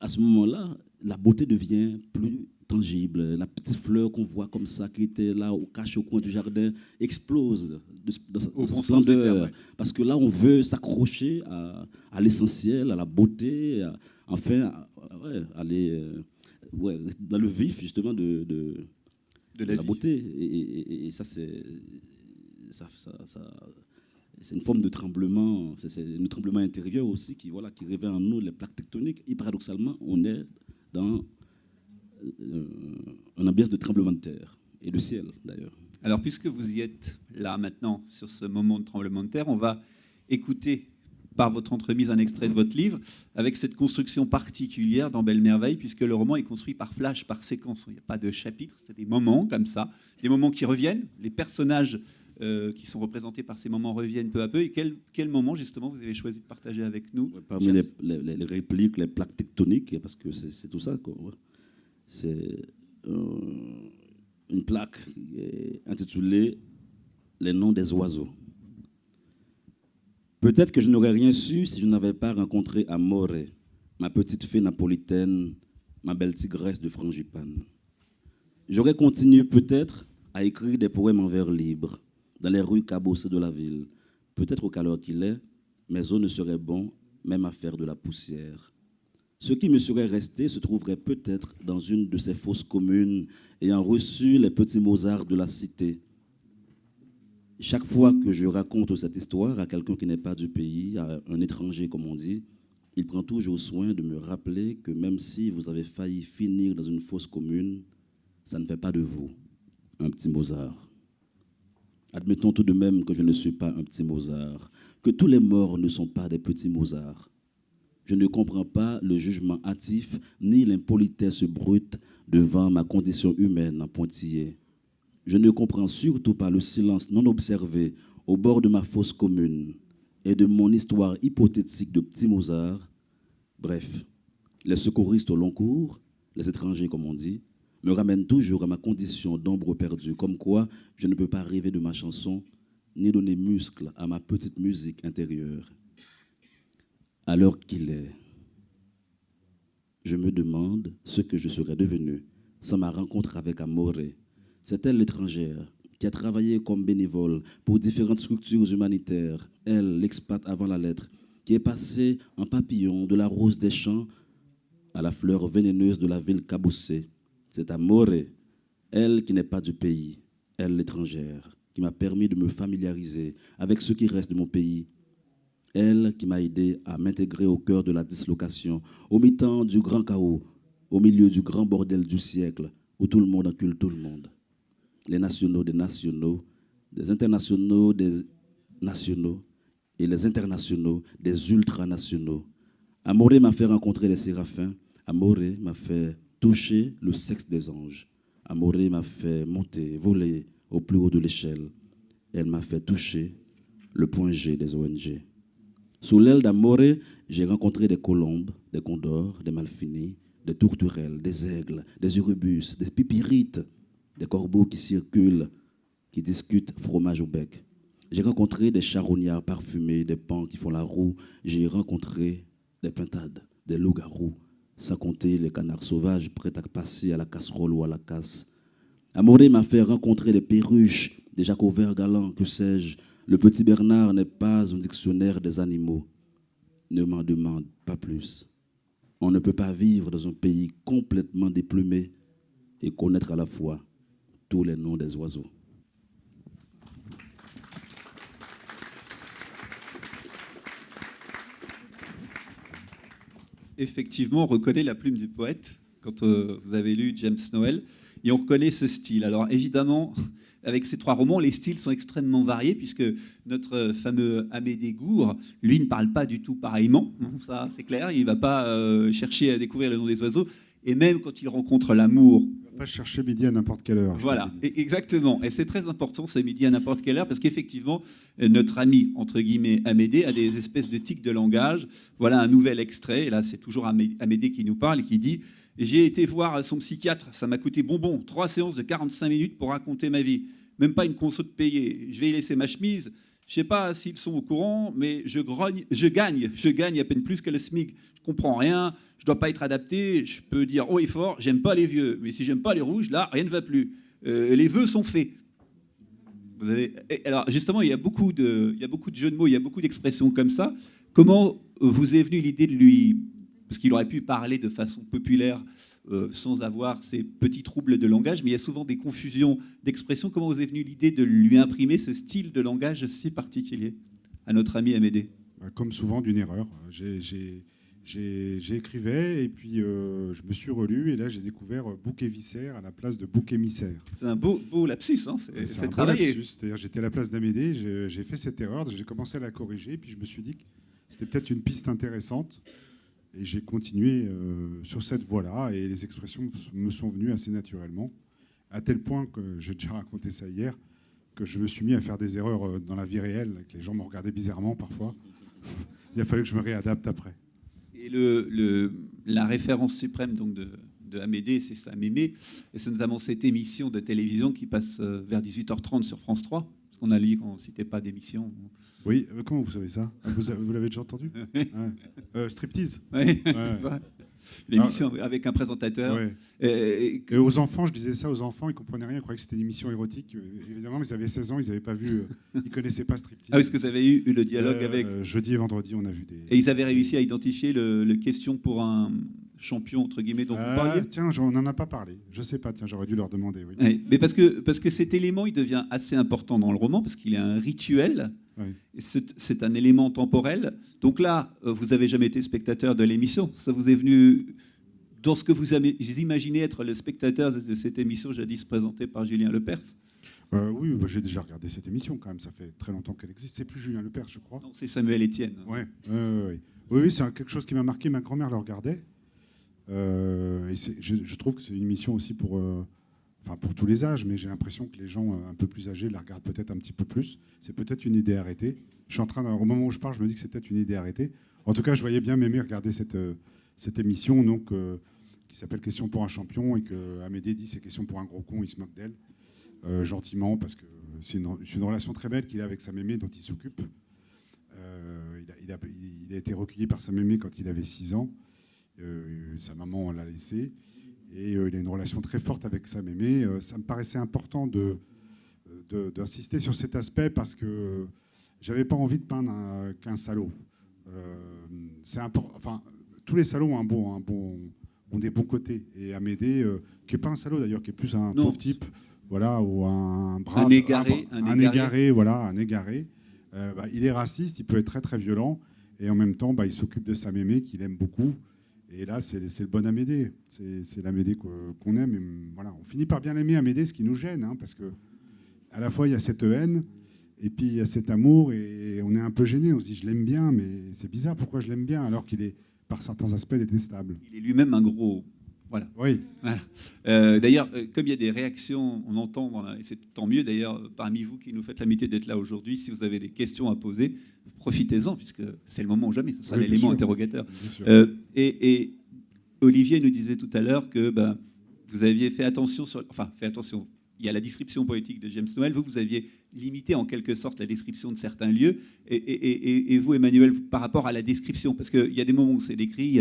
à ce moment-là, la beauté devient plus tangible. La petite fleur qu'on voit comme ça, qui était là, cachée au coin du jardin, explose dans sa splendeur. Parce que là, on veut s'accrocher à l'essentiel, à la beauté, aller dans le vif, justement, de la beauté. Et ça, c'est une forme de tremblement, c'est un tremblement intérieur aussi qui réveille en nous les plaques tectoniques. Et paradoxalement, on est dans une ambiance de tremblement de terre et de ciel, d'ailleurs. Alors, puisque vous y êtes là maintenant, sur ce moment de tremblement de terre, on va écouter par votre entremise un extrait de votre livre, avec cette construction particulière dans Belle Merveille, puisque le roman est construit par flash, par séquence. Il n'y a pas de chapitre, c'est des moments comme ça, des moments qui reviennent. Les personnages qui sont représentés par ces moments reviennent peu à peu. Et quel moment, justement, vous avez choisi de partager avec nous? Parmi les répliques, les plaques tectoniques, parce que c'est tout ça, quoi. C'est une plaque intitulée « Les noms des oiseaux ». Peut-être que je n'aurais rien su si je n'avais pas rencontré Amore, ma petite fée napolitaine, ma belle tigresse de frangipane. J'aurais continué peut-être à écrire des poèmes en vers libre, dans les rues cabossées de la ville. Peut-être au caleur qu'il est, mes os ne seraient bons, même à faire de la poussière. Ce qui me serait resté se trouverait peut-être dans une de ces fosses communes ayant reçu les petits Mozart de la cité. Chaque fois que je raconte cette histoire à quelqu'un qui n'est pas du pays, à un étranger comme on dit, il prend toujours soin de me rappeler que même si vous avez failli finir dans une fosse commune, ça ne fait pas de vous un petit Mozart. Admettons tout de même que je ne suis pas un petit Mozart, que tous les morts ne sont pas des petits Mozart. Je ne comprends pas le jugement hâtif ni l'impolitesse brute devant ma condition humaine en pointillé. Je ne comprends surtout pas le silence non observé au bord de ma fosse commune et de mon histoire hypothétique de petit Mozart. Bref, les secouristes au long cours, les étrangers comme on dit, me ramènent toujours à ma condition d'ombre perdue, comme quoi je ne peux pas rêver de ma chanson ni donner muscle à ma petite musique intérieure. À l'heure qu'il est, je me demande ce que je serais devenu sans ma rencontre avec Amore. C'est elle l'étrangère qui a travaillé comme bénévole pour différentes structures humanitaires. Elle, l'expat avant la lettre, qui est passée en papillon de la rose des champs à la fleur vénéneuse de la ville cabossée. C'est Amore, elle qui n'est pas du pays, elle l'étrangère, qui m'a permis de me familiariser avec ce qui reste de mon pays. Elle qui m'a aidé à m'intégrer au cœur de la dislocation, au mi-temps du grand chaos, au milieu du grand bordel du siècle, où tout le monde encule tout le monde. Les nationaux des nationaux, des internationaux des nationaux, et les internationaux, des ultranationaux. Amoré m'a fait rencontrer les séraphins. Amoré m'a fait toucher le sexe des anges. Amoré m'a fait monter, voler au plus haut de l'échelle. Elle m'a fait toucher le point G des ONG. Sous l'aile d'Amoré, j'ai rencontré des colombes, des condors, des malfinis, des tourterelles, des aigles, des urubus, des pipirites, des corbeaux qui circulent, qui discutent fromage au bec. J'ai rencontré des charognards parfumés, des pans qui font la roue. J'ai rencontré des pintades, des loups-garous, sans compter les canards sauvages prêts à passer à la casserole ou à la casse. Amoré m'a fait rencontrer des perruches, des jacos verts galants, que sais-je. Le petit Bernard n'est pas un dictionnaire des animaux. Ne m'en demande pas plus. On ne peut pas vivre dans un pays complètement déplumé et connaître à la fois tous les noms des oiseaux. Effectivement, on reconnaît la plume du poète quand vous avez lu James Noël, et on reconnaît ce style. Alors évidemment, avec ces 3 romans, les styles sont extrêmement variés, puisque notre fameux Amédée Gour, lui, ne parle pas du tout pareillement, ça c'est clair, il ne va pas chercher à découvrir le nom des oiseaux, et même quand il rencontre l'amour... On ne va pas chercher midi à n'importe quelle heure. Voilà, exactement. Et c'est très important, ce midi à n'importe quelle heure, parce qu'effectivement, notre ami, entre guillemets, Amédée, a des espèces de tics de langage. Voilà un nouvel extrait, et là, c'est toujours Amédée qui nous parle, et qui dit « J'ai été voir son psychiatre, ça m'a coûté bonbon, 3 séances de 45 minutes pour raconter ma vie. Même pas une conso de payer. Je vais y laisser ma chemise. Je ne sais pas s'ils sont au courant, mais je gagne à peine plus que le SMIC. Je ne comprends rien, je ne dois pas être adapté. Je peux dire haut et fort, j'aime pas les vieux. Mais si j'aime pas les rouges, là, rien ne va plus. Les vœux sont faits. » Vous avez... Alors justement, il y a beaucoup de jeux de mots, il y a beaucoup d'expressions comme ça. Comment vous est venue l'idée de lui... Parce qu'il aurait pu parler de façon populaire sans avoir ces petits troubles de langage, mais il y a souvent des confusions d'expressions. Comment vous est venue l'idée de lui imprimer ce style de langage si particulier à notre ami Amédée? Comme souvent, d'une erreur. J'écrivais et puis je me suis relu et là j'ai découvert bouc émissaire à la place de bouc émissaire. C'est un beau lapsus, hein, c'est travaillé. C'est-à-dire j'étais à la place d'Amédée, j'ai fait cette erreur, j'ai commencé à la corriger, puis je me suis dit que c'était peut-être une piste intéressante. Et j'ai continué sur cette voie-là, et les expressions me sont venues assez naturellement, à tel point que j'ai déjà raconté ça hier, que je me suis mis à faire des erreurs dans la vie réelle, que les gens me regardaient bizarrement parfois. Il a fallu que je me réadapte après. Et la référence suprême donc de Amédée, c'est sa mémé, et c'est notamment cette émission de télévision qui passe vers 18h30 sur France 3, parce qu'on a lu qu'on ne citait pas d'émission. Oui, comment vous savez ça? Vous l'avez déjà entendu? Ouais. Striptease. Oui, ouais. L'émission avec un présentateur. Ouais. Et aux enfants, je disais ça aux enfants, ils ne comprenaient rien, ils croyaient que c'était une émission érotique. Évidemment, ils avaient 16 ans, ils n'avaient pas vu, ils ne connaissaient pas Striptease. Ah oui, parce que vous avez eu le dialogue avec... Jeudi et vendredi, on a vu des... Et ils avaient réussi à identifier le question pour un champion, entre guillemets, dont vous parliez? Tiens, on n'en a pas parlé. Je ne sais pas, tiens, j'aurais dû leur demander. Oui. Ouais, mais parce que cet élément, il devient assez important dans le roman, parce qu'il est un rituel. Oui. C'est un élément temporel. Donc là, vous n'avez jamais été spectateur de l'émission. Ça vous est venu dans ce que vous imaginez être le spectateur de cette émission jadis présentée par Julien Lepers? Oui, bah, j'ai déjà regardé cette émission quand même. Ça fait très longtemps qu'elle existe. C'est plus Julien Lepers, je crois. Non, c'est Samuel Etienne. Ouais. Oui, c'est quelque chose qui m'a marqué. Ma grand-mère le regardait. Et je trouve que c'est une émission aussi pour tous les âges, mais j'ai l'impression que les gens un peu plus âgés la regardent peut-être un petit peu plus. C'est peut-être une idée arrêtée. Je suis au moment où je parle, je me dis que c'est peut-être une idée arrêtée. En tout cas, je voyais bien Mémé regarder cette émission donc, qui s'appelle Question pour un champion, et que Amédée dit c'est question pour un gros con, il se moque d'elle, gentiment, parce que c'est une relation très belle qu'il a avec sa Mémé dont il s'occupe. Il a été recueilli par sa Mémé quand il avait 6 ans. Sa maman l'a laissé. Et il a une relation très forte avec sa mémé. Ça me paraissait important d'insister sur cet aspect parce que j'avais pas envie de peindre qu'un salaud. Tous les salauds ont des bons côtés. Et Amédée, qui n'est pas un salaud d'ailleurs, qui est plus un pauvre type, voilà, ou un brave, un égaré, voilà, un égaré. Il est raciste, il peut être très très violent, et en même temps, il s'occupe de sa mémé qu'il aime beaucoup. Et là, c'est le bon Amédée. C'est l'Amédée qu'on aime. Et voilà, on finit par bien l'aimer, Amédée, ce qui nous gêne, hein, parce que à la fois, il y a cette haine, Et puis il y a cet amour et on est un peu gêné. On se dit je l'aime bien, mais c'est bizarre, pourquoi je l'aime bien alors qu'il est par certains aspects détestable. Il est lui-même un gros... Voilà. Oui. Voilà. D'ailleurs, comme il y a des réactions, on entend, et c'est tant mieux d'ailleurs, parmi vous qui nous faites l'amitié d'être là aujourd'hui, si vous avez des questions à poser, profitez-en, puisque c'est le moment ou jamais, ce sera Oui, l'élément sûr. interrogateur. Bien sûr. Et Olivier nous disait tout à l'heure que vous aviez fait attention, fait attention, il y a la description poétique de James Noël, vous aviez limité en quelque sorte la description de certains lieux, et vous, Emmanuel, par rapport à la description, parce qu'il y a des moments où c'est décrit, il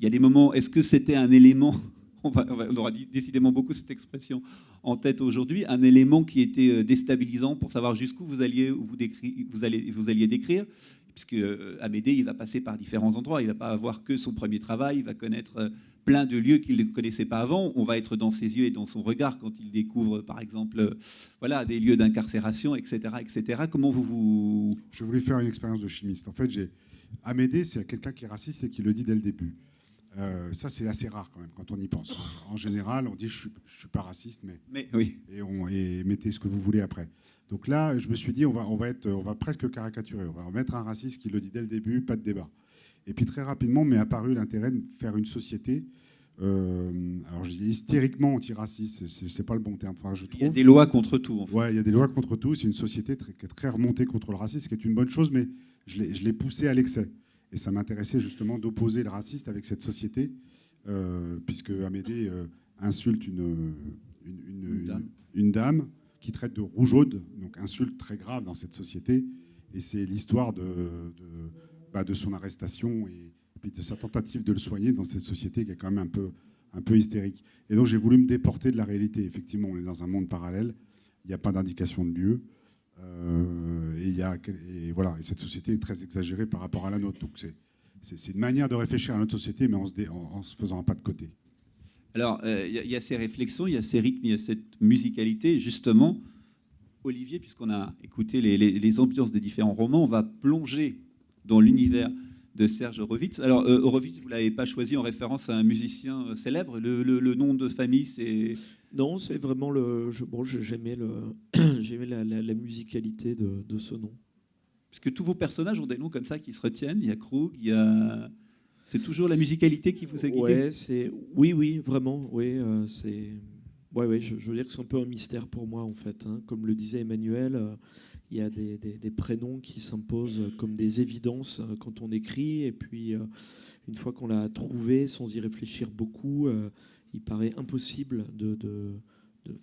y a des moments, est-ce que c'était un élément, on aura décidément beaucoup cette expression en tête aujourd'hui, un élément qui était déstabilisant pour savoir jusqu'où vous alliez décrire, puisque Amédée, il va passer par différents endroits, il ne va pas avoir que son premier travail, il va connaître plein de lieux qu'il ne connaissait pas avant. On va être dans ses yeux et dans son regard quand il découvre, par exemple, des lieux d'incarcération, etc., etc. Comment vous... Je voulais faire une expérience de chimiste. En fait, Amédée, c'est quelqu'un qui est raciste et qui le dit dès le début. Ça, c'est assez rare quand même quand on y pense. En général, on dit je suis pas raciste, mais oui. et mettez ce que vous voulez après. Donc là, je me suis dit on va presque caricaturer. On va mettre un raciste qui le dit dès le début, pas de débat. Et puis très rapidement m'est apparu l'intérêt de faire une société. Alors je dis hystériquement antiraciste, c'est pas le bon terme. Enfin, je trouve. Il y a des lois contre tout. En fait. Ouais, il y a des lois contre tout. C'est une société qui est très remontée contre le racisme, ce qui est une bonne chose, mais je l'ai poussé à l'excès. Et ça m'intéressait justement d'opposer le raciste avec cette société, puisque Amédée insulte une dame qui traite de rougeaude, donc insulte très grave dans cette société. Et c'est l'histoire de son arrestation et puis de sa tentative de le soigner dans cette société qui est quand même un peu hystérique. Et donc j'ai voulu me déporter de la réalité. Effectivement, on est dans un monde parallèle, il n'y a pas d'indication de lieu. Et cette société est très exagérée par rapport à la nôtre. Donc c'est une manière de réfléchir à notre société, mais en se faisant un pas de côté. Alors, il y a ces réflexions, il y a ces rythmes, il y a cette musicalité. Justement, Olivier, puisqu'on a écouté les ambiances des différents romans, on va plonger dans l'univers de Serge Horowitz. Alors, Horowitz, vous ne l'avez pas choisi en référence à un musicien célèbre. Le nom de famille, c'est... Non, c'est vraiment j'aimais la musicalité de ce nom. Parce que tous vos personnages ont des noms comme ça qui se retiennent. Il y a Krug, il y a... C'est toujours la musicalité qui vous a guidé. Ouais, oui, vraiment. Oui, je veux dire que c'est un peu un mystère pour moi, en fait. Hein. Comme le disait Emmanuel, il y a des prénoms qui s'imposent comme des évidences quand on écrit. Et puis, une fois qu'on l'a trouvé, sans y réfléchir beaucoup, il paraît impossible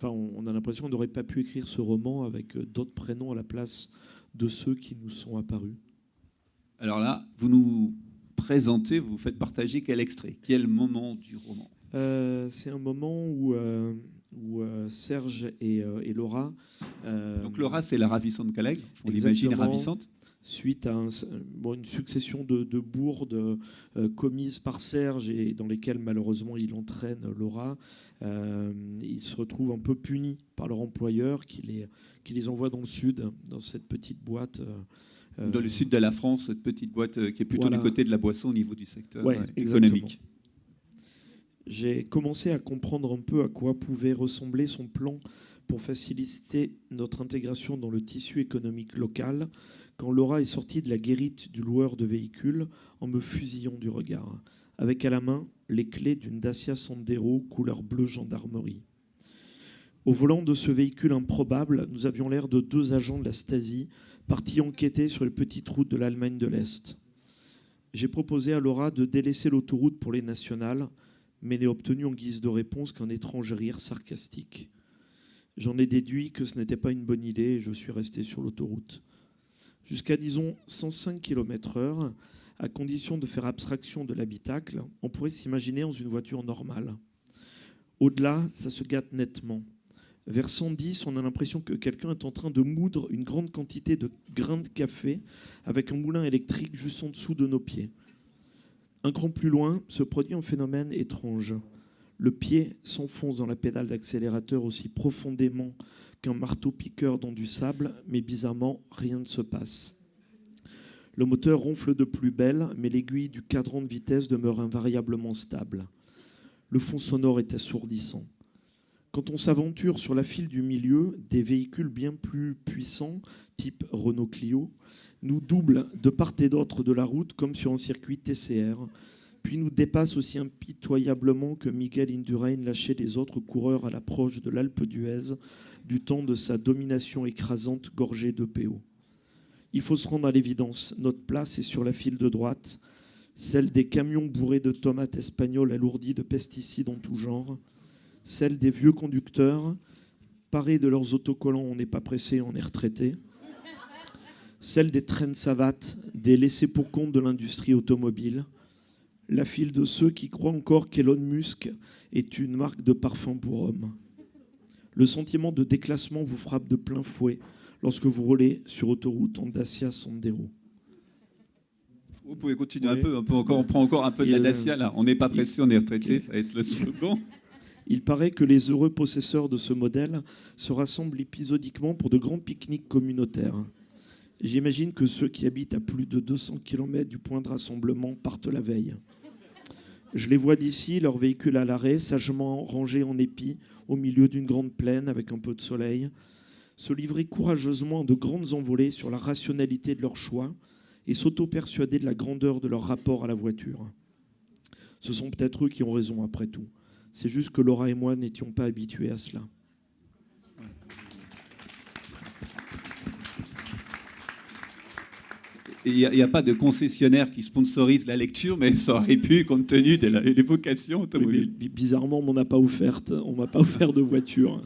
on a l'impression qu'on n'aurait pas pu écrire ce roman avec d'autres prénoms à la place de ceux qui nous sont apparus. Alors là, vous nous présentez, vous faites partager quel extrait, quel moment du roman? C'est un moment où Serge et Laura... Donc Laura, c'est la ravissante collègue, on l'imagine ravissante. Suite à une succession de bourdes commises par Serge et dans lesquelles malheureusement il entraîne Laura, ils se retrouvent un peu punis par leur employeur qui les envoie dans le sud, dans cette petite boîte. Dans le sud de la France, cette petite boîte qui est plutôt du côté de la boisson au niveau du secteur économique. J'ai commencé à comprendre un peu à quoi pouvait ressembler son plan pour faciliter notre intégration dans le tissu économique local, quand Laura est sortie de la guérite du loueur de véhicules en me fusillant du regard, avec à la main les clés d'une Dacia Sandero couleur bleu gendarmerie. Au volant de ce véhicule improbable, nous avions l'air de deux agents de la Stasi partis enquêter sur les petites routes de l'Allemagne de l'Est. J'ai proposé à Laura de délaisser l'autoroute pour les nationales, mais n'ai obtenu en guise de réponse qu'un étrange rire sarcastique. J'en ai déduit que ce n'était pas une bonne idée et je suis resté sur l'autoroute. Jusqu'à, disons, 105 km/h, à condition de faire abstraction de l'habitacle, on pourrait s'imaginer dans une voiture normale. Au-delà, ça se gâte nettement. Vers 110, on a l'impression que quelqu'un est en train de moudre une grande quantité de grains de café avec un moulin électrique juste en dessous de nos pieds. Un cran plus loin, se produit un phénomène étrange. Le pied s'enfonce dans la pédale d'accélérateur aussi profondément qu'un marteau-piqueur dans du sable, mais bizarrement, rien ne se passe. Le moteur ronfle de plus belle, mais l'aiguille du cadran de vitesse demeure invariablement stable. Le fond sonore est assourdissant. Quand on s'aventure sur la file du milieu, des véhicules bien plus puissants, type Renault Clio, nous doublent de part et d'autre de la route comme sur un circuit TCR, puis nous dépassent aussi impitoyablement que Miguel Indurain lâchait les autres coureurs à l'approche de l'Alpe d'Huez du temps de sa domination écrasante gorgée de PO. Il faut se rendre à l'évidence, notre place est sur la file de droite, celle des camions bourrés de tomates espagnoles alourdies de pesticides en tout genre, celle des vieux conducteurs, parés de leurs autocollants « on n'est pas pressé, on est retraité », celle des traînes savates, des laissés-pour-compte de l'industrie automobile, la file de ceux qui croient encore qu'Elon Musk est une marque de parfum pour hommes. Le sentiment de déclassement vous frappe de plein fouet lorsque vous roulez sur autoroute en Dacia Sandero. Vous pouvez continuer Oui. un peu, on prend encore un peu de la Dacia là. On n'est pas pressé, on est retraité, ça va être le slogan. Il paraît que les heureux possesseurs de ce modèle se rassemblent épisodiquement pour de grands pique-niques communautaires. J'imagine que ceux qui habitent à plus de 200 km du point de rassemblement partent la veille. Je les vois d'ici, leur véhicule à l'arrêt, sagement rangé en épi, au milieu d'une grande plaine avec un peu de soleil, se livrer courageusement de grandes envolées sur la rationalité de leur choix et s'auto-persuader de la grandeur de leur rapport à la voiture. Ce sont peut-être eux qui ont raison après tout. C'est juste que Laura et moi n'étions pas habitués à cela. Il n'y a pas de concessionnaire qui sponsorise la lecture, mais ça aurait pu, compte tenu des vocations automobiles. Oui, bizarrement, on m'a pas offert de voiture.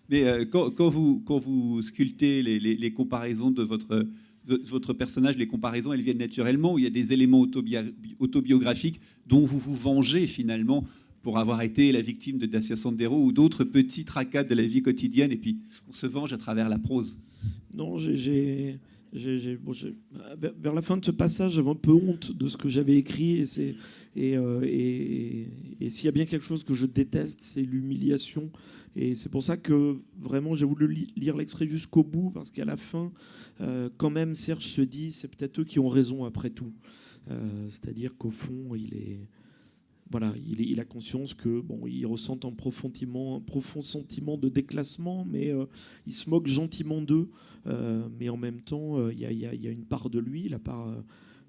Mais quand vous sculptez les comparaisons de votre personnage, les comparaisons, elles viennent naturellement, ou il y a des éléments autobiographiques dont vous vous vengez finalement pour avoir été la victime de Dacia Sandero ou d'autres petits tracas de la vie quotidienne, et puis on se venge à travers la prose. Non, vers la fin de ce passage, j'avais un peu honte de ce que j'avais écrit. Et s'il y a bien quelque chose que je déteste, c'est l'humiliation. Et c'est pour ça que vraiment j'ai voulu lire l'extrait jusqu'au bout, parce qu'à la fin, quand même, Serge se dit, c'est peut-être eux qui ont raison après tout. C'est-à-dire qu'au fond, il a conscience que il ressent un profond sentiment de déclassement, mais il se moque gentiment d'eux. Mais en même temps, il y a une part de lui, la part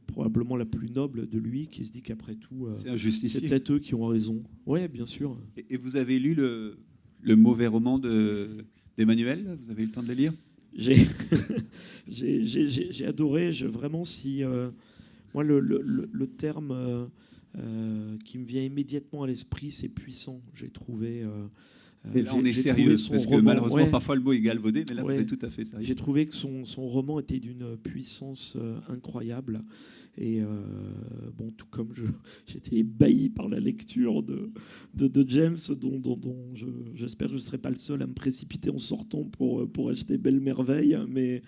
probablement la plus noble de lui, qui se dit qu'après tout, c'est peut-être eux qui ont raison. Oui, bien sûr. Et vous avez lu le mauvais roman d'Emmanuel? Vous avez eu le temps de le lire? J'ai adoré. Vraiment, si moi le terme qui me vient immédiatement à l'esprit, c'est puissant. J'ai trouvé. Et là, on est sérieux, parce que malheureusement, parfois le mot est galvaudé, mais là, vous êtes tout à fait sérieux. J'ai trouvé que son roman était d'une puissance incroyable. Et tout comme j'étais ébahi par la lecture de James, dont j'espère que je ne serai pas le seul à me précipiter en sortant pour acheter Belle Merveille. Mais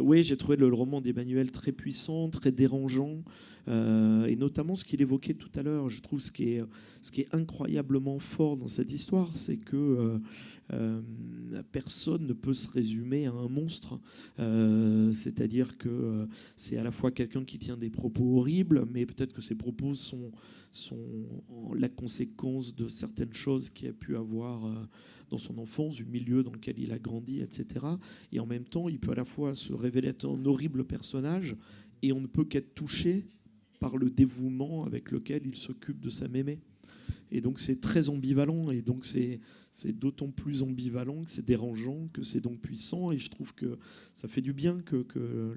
oui, j'ai trouvé le roman d'Emmanuel très puissant, très dérangeant. Et notamment ce qu'il évoquait tout à l'heure. Je trouve ce qui est incroyablement fort dans cette histoire, c'est que personne ne peut se résumer à un monstre. C'est-à-dire que c'est à la fois quelqu'un qui tient des propos horribles, mais peut-être que ces propos sont la conséquence de certaines choses qu'il a pu avoir dans son enfance, du milieu dans lequel il a grandi, etc. Et en même temps, il peut à la fois se révéler être un horrible personnage, et on ne peut qu'être touché par le dévouement avec lequel il s'occupe de sa mémé. Et donc c'est très ambivalent, et donc c'est d'autant plus ambivalent que c'est dérangeant, que c'est donc puissant, et je trouve que ça fait du bien que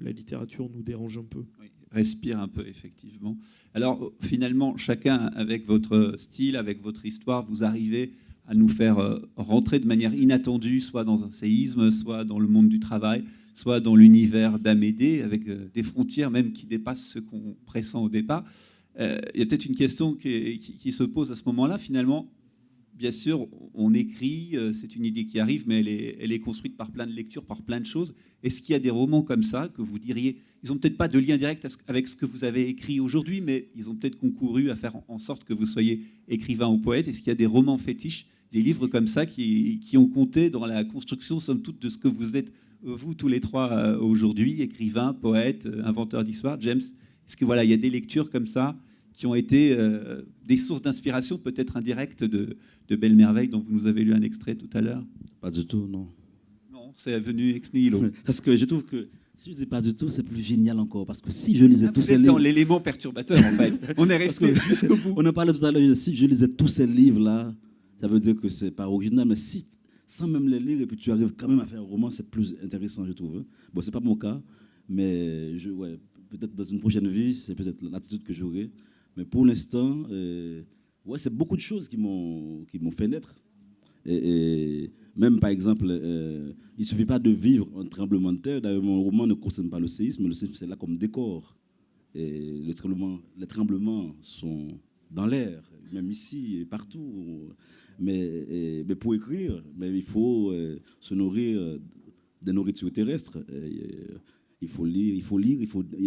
la littérature nous dérange un peu. Oui, respire un peu, effectivement. Alors finalement, chacun avec votre style, avec votre histoire, vous arrivez à nous faire rentrer de manière inattendue, soit dans un séisme, soit dans le monde du travail, soit dans l'univers d'Amédée, avec des frontières même qui dépassent ce qu'on pressent au départ. Il y a peut-être une question qui se pose à ce moment-là. Finalement, bien sûr, on écrit, c'est une idée qui arrive, mais elle est construite par plein de lectures, par plein de choses. Est-ce qu'il y a des romans comme ça que vous diriez, ils n'ont peut-être pas de lien direct avec ce que vous avez écrit aujourd'hui, mais ils ont peut-être concouru à faire en sorte que vous soyez écrivain ou poète? Est-ce qu'il y a des romans fétiches, des livres comme ça qui ont compté dans la construction, somme toute, de ce que vous êtes, vous tous les trois aujourd'hui, écrivain, poète, inventeur d'histoire? James, est-ce que il y a des lectures comme ça qui ont été des sources d'inspiration peut-être indirectes de Belle Merveille, dont vous nous avez lu un extrait tout à l'heure? Pas du tout, non. Non, c'est venu ex nihilo. Parce que je trouve que si je dis pas du tout, c'est plus génial encore. Parce que si je lisais tous Vous ces êtes dans livres... l'élément perturbateur, en fait. On est resté Parce que- jusqu'au bout. On en parlait tout à l'heure, si je lisais tous ces livres-là, ça veut dire que c'est pas original, mais si, sans même les lire, et puis tu arrives quand même à faire un roman, c'est plus intéressant, je trouve. Hein. Bon, c'est pas mon cas, mais ouais, peut-être dans une prochaine vie, c'est peut-être l'attitude que j'aurai. Mais pour l'instant, ouais, c'est beaucoup de choses qui m'ont fait naître. Et même, par exemple, il ne suffit pas de vivre un tremblement de terre. D'ailleurs, mon roman ne concerne pas le séisme, c'est là comme décor. Et les tremblements sont dans l'air, même ici et partout. Mais pour écrire, il faut se nourrir des nourritures terrestres. Il faut lire,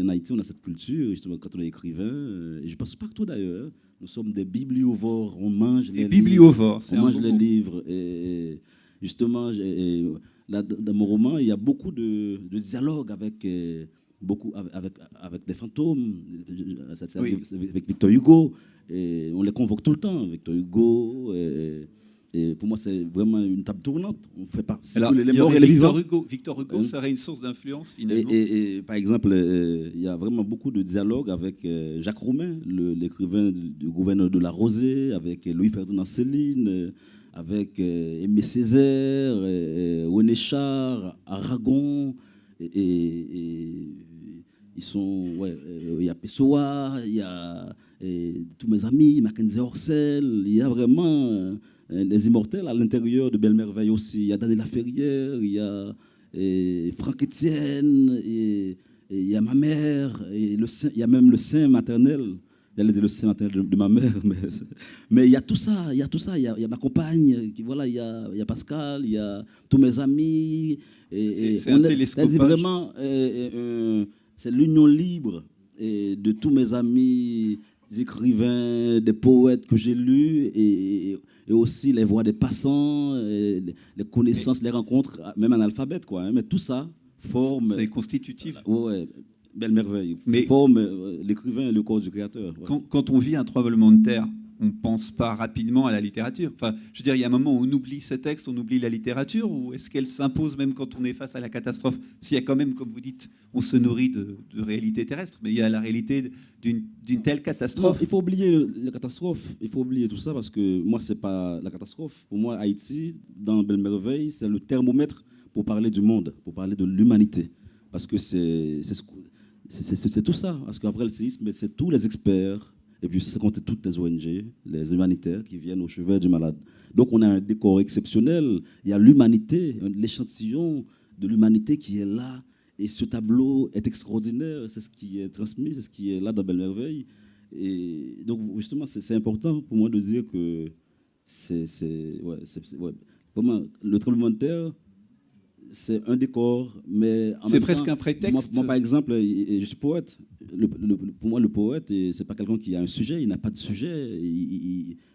en Haïti, on a cette culture, justement, quand on est écrivain, et je pense partout d'ailleurs, nous sommes des bibliovores, on mange les Les bibliovores, livres. On mange les livres. Et justement, là, dans mon roman, il y a beaucoup de dialogues avec des fantômes, Oui. avec Victor Hugo. Et on les convoque tout le temps, Victor Hugo. Et pour moi, c'est vraiment une table tournante. On fait pas. Alors, Les il y morts aurait et les vivants. Victor Hugo serait une source d'influence, finalement. Et par exemple, il y a vraiment beaucoup de dialogues avec Jacques Roumain, l'écrivain du gouverneur de la Rosée, avec Louis-Ferdinand Céline, avec Aimé Césaire, René Char, Aragon. Ils sont, ouais, il y a Pessoa, il y a tous mes amis, Mackenzie Orsel, il y a vraiment les immortels à l'intérieur de Belle Merveille aussi. Il y a Daniela Ferrière, il y a Franck Etienne, et il y a ma mère, et il y a même le sein maternel. J'allais dire le sein maternel de ma mère, mais il y a tout ça, il y a ma compagne, voilà, il y a Pascal, il y a tous mes amis. C'est un télescopage. C'est vraiment, c'est l'union libre de tous mes amis, des écrivains, des poètes que j'ai lus, et aussi les voix des passants, les connaissances, les rencontres, même analphabètes, quoi. Hein, mais tout ça forme. C'est constitutif. Ouais, Belle Merveille. Mais forme l'écrivain et le corps du créateur. Ouais. quand on vit un tremblement de terre, on ne pense pas rapidement à la littérature. Enfin, je veux dire, il y a un moment où on oublie ces textes, on oublie la littérature, ou est-ce qu'elle s'impose même quand on est face à la catastrophe? S'il y a quand même, comme vous dites, on se nourrit de réalité terrestre, mais il y a la réalité d'une telle catastrophe. Non, il faut oublier la catastrophe, il faut oublier tout ça, parce que moi, c'est pas la catastrophe. Pour moi, Haïti, dans Belle Merveille, c'est le thermomètre pour parler du monde, pour parler de l'humanité. Parce que c'est tout ça. Parce qu'après le séisme, c'est tous les experts, et puis c'est compter toutes les ONG, les humanitaires qui viennent au chevet du malade. Donc on a un décor exceptionnel. Il y a l'humanité, l'échantillon de l'humanité qui est là. Et ce tableau est extraordinaire. C'est ce qui est transmis, c'est ce qui est là dans Belle Merveille. Et donc justement, c'est important pour moi de dire que vraiment, le tremblement de terre, c'est un décor, mais en C'est même presque temps, un prétexte. Moi, par exemple, je suis poète. Pour moi, le poète, c'est pas quelqu'un qui a un sujet. Il n'a pas de sujet.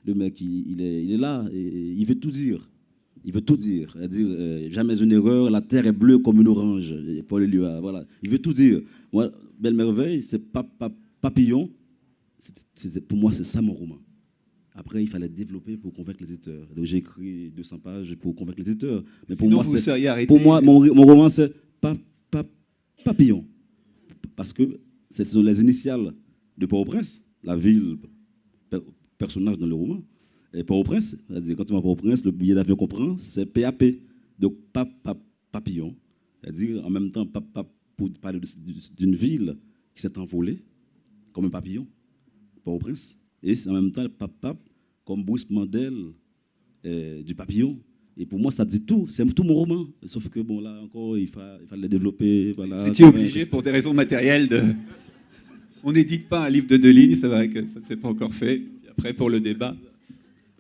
Le mec, il est là. Et il veut tout dire. Il veut tout dire. C'est-à-dire, jamais une erreur. La terre est bleue comme une orange. Et Paul Éluard. Voilà. Il veut tout dire. Moi, Belle Merveille, c'est papillon. Pour moi, c'est ça mon roman. Après, il fallait développer pour convaincre les éditeurs. Donc, j'ai écrit 200 pages pour convaincre les éditeurs. Mais pour Sinon, moi, vous seriez arrêté. pour moi, mon roman, c'est Papillon. Parce que ce sont les initiales de Port-au-Prince, la ville, personnage dans le roman. Et Port-au-Prince, c'est-à-dire quand tu vas à Port-au-Prince, le billet d'avion qu'on prend, c'est PAP. Donc, Papillon. C'est-à-dire, en même temps, pour parler d'une ville qui s'est envolée, comme un papillon, Port-au-Prince. Et en même temps, comme Bruce Mandel du papillon. Et pour moi, ça dit tout. C'est tout mon roman. Sauf que, bon, là encore, il fallait développer. Voilà, Vous étiez obligé, pour des raisons matérielles, de... On n'édite pas un livre de 2 lignes, c'est vrai que ça ne s'est pas encore fait. Et après, pour le débat.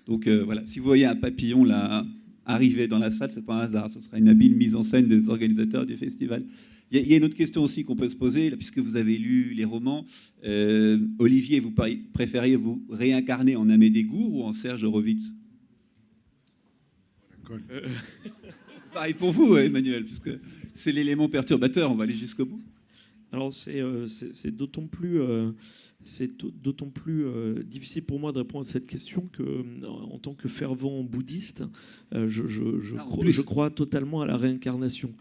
Donc voilà, si vous voyez un papillon là arriver dans la salle, ce n'est pas un hasard. Ce sera une habile mise en scène des organisateurs du festival. Il y a une autre question aussi qu'on peut se poser, là, puisque vous avez lu les romans. Olivier, vous préfériez vous réincarner en Amédée Gour ou en Serge Horowitz? D'accord. Pareil pour vous, Emmanuel, puisque c'est l'élément perturbateur, on va aller jusqu'au bout. Alors c'est d'autant plus, difficile pour moi de répondre à cette question que, en tant que fervent bouddhiste, je crois totalement à la réincarnation.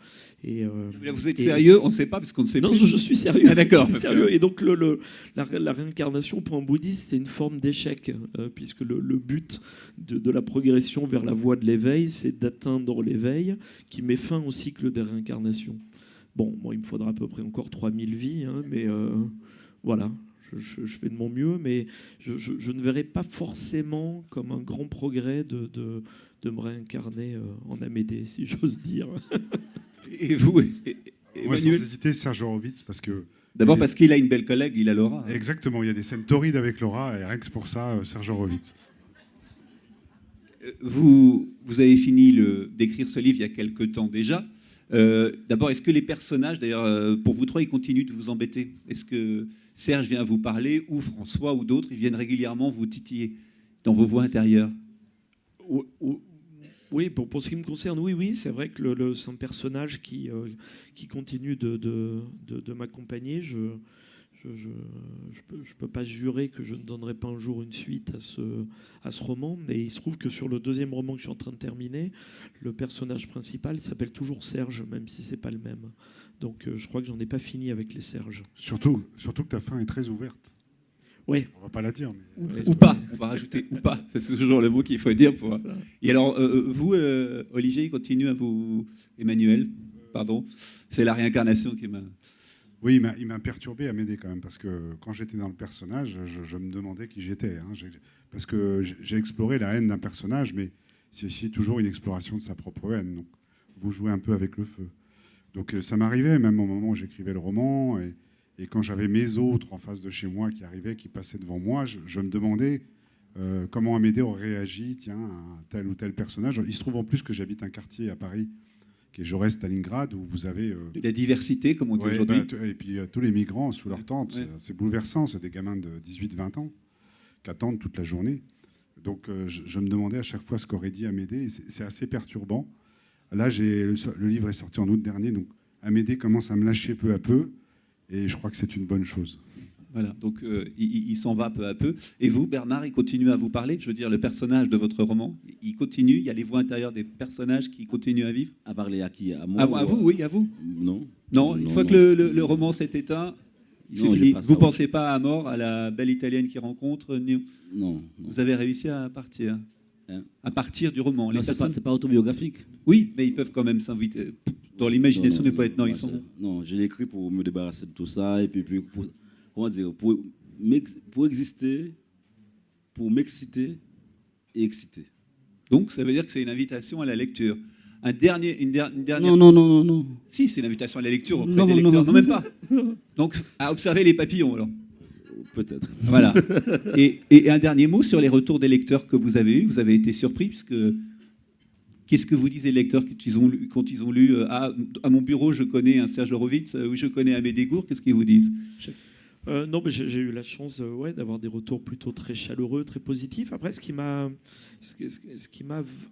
Et, Là, vous êtes sérieux? On ne sait pas, parce qu'on ne sait non, plus. je suis sérieux. Ah, d'accord. Je suis sérieux. Et donc la réincarnation pour un bouddhiste, c'est une forme d'échec, puisque le but de la progression vers la voie de l'éveil, c'est d'atteindre l'éveil, qui met fin au cycle des réincarnations. Bon, il me faudra à peu près encore 3000 vies, hein, mais voilà, je fais de mon mieux, mais je ne verrai pas forcément comme un grand progrès de me réincarner en Amédée, si j'ose dire. Et vous, Moi, sans Emmanuel? hésiter, Serge Horowitz, parce que... D'abord parce qu'il a une belle collègue, il a Laura. Exactement, il y a des scènes torrides avec Laura, et rien que pour ça, Serge Horowitz. Vous avez fini d'écrire ce livre il y a quelque temps déjà. D'abord, est-ce que les personnages, d'ailleurs, pour vous trois, ils continuent de vous embêter? Est-ce que Serge vient vous parler, ou François, ou d'autres, ils viennent régulièrement vous titiller dans vos voix intérieures? Oui, pour ce qui me concerne, oui, c'est vrai que c'est un personnage qui continue de m'accompagner. Je peux pas jurer que je ne donnerai pas un jour une suite à ce roman, mais il se trouve que sur le deuxième roman que je suis en train de terminer, le personnage principal s'appelle toujours Serge, même si c'est pas le même. Donc je crois que j'en ai pas fini avec les Serges. Surtout que ta fin est très ouverte. Oui. On va pas la dire. Mais... Ou pas, on va rajouter ou pas. C'est toujours le mot qu'il faut dire pour. Et alors, vous, Olivier, il continue à vous. Emmanuel, pardon. C'est la réincarnation qui m'a. Oui, il m'a perturbé à m'aider quand même, parce que quand j'étais dans le personnage, je me demandais qui j'étais. Hein. Parce que j'ai exploré la haine d'un personnage, mais c'est aussi toujours une exploration de sa propre haine. Donc, vous jouez un peu avec le feu. Donc, ça m'arrivait, même au moment où j'écrivais le roman, et quand j'avais mes autres en face de chez moi qui arrivaient, qui passaient devant moi, je me demandais comment Amédée aurait réagi, tiens, à tel ou tel personnage. Il se trouve en plus que j'habite un quartier à Paris, qui est Jaurès-Stalingrad, où vous avez... de la diversité, comme on dit aujourd'hui. Et puis tous les migrants sous leur tente, Ouais. c'est bouleversant. C'est des gamins de 18-20 ans qui attendent toute la journée. Donc je me demandais à chaque fois ce qu'aurait dit Amédée. C'est assez perturbant. Là, le livre est sorti en août dernier, donc Amédée commence à me lâcher peu à peu, et je crois que c'est une bonne chose. Voilà, donc il s'en va peu à peu. Et vous, Bernard, il continue à vous parler? Je veux dire, le personnage de votre roman, il continue? Il y a les voix intérieures des personnages qui continuent à vivre? À parler à qui? À moi? À vous, oui, à vous. Non. Non, une fois que le roman s'est éteint, c'est Non, fini. j'ai pas Vous ça. ne pensez pas à mort, à la belle italienne qui rencontre? Non. Vous avez réussi à partir? Hein? À partir du roman. Les Non, personnes... c'est pas autobiographique. Oui, mais ils peuvent quand même s'inviter. Dans l'imagination du poète, non, ils sont... Non, je l'ai écrit pour me débarrasser de tout ça, et puis comment dire, pour exister, pour m'exciter et exciter. Donc, ça veut dire que c'est une invitation à la lecture. Une dernière... Non. Si, c'est une invitation à la lecture auprès Non, des non, lecteurs. non. Non, même pas. Donc, à observer les papillons, alors. Peut-être. Voilà. Et un dernier mot sur les retours des lecteurs que vous avez eus. Vous avez été surpris, puisque... Qu'est-ce que vous disent les lecteurs quand ils ont lu à mon bureau, je connais un Serge Horowitz, ou je connais Amédée Gour? Qu'est-ce qu'ils vous disent? Non, mais j'ai eu la chance d'avoir des retours plutôt très chaleureux, très positifs. Après, ce qui m'a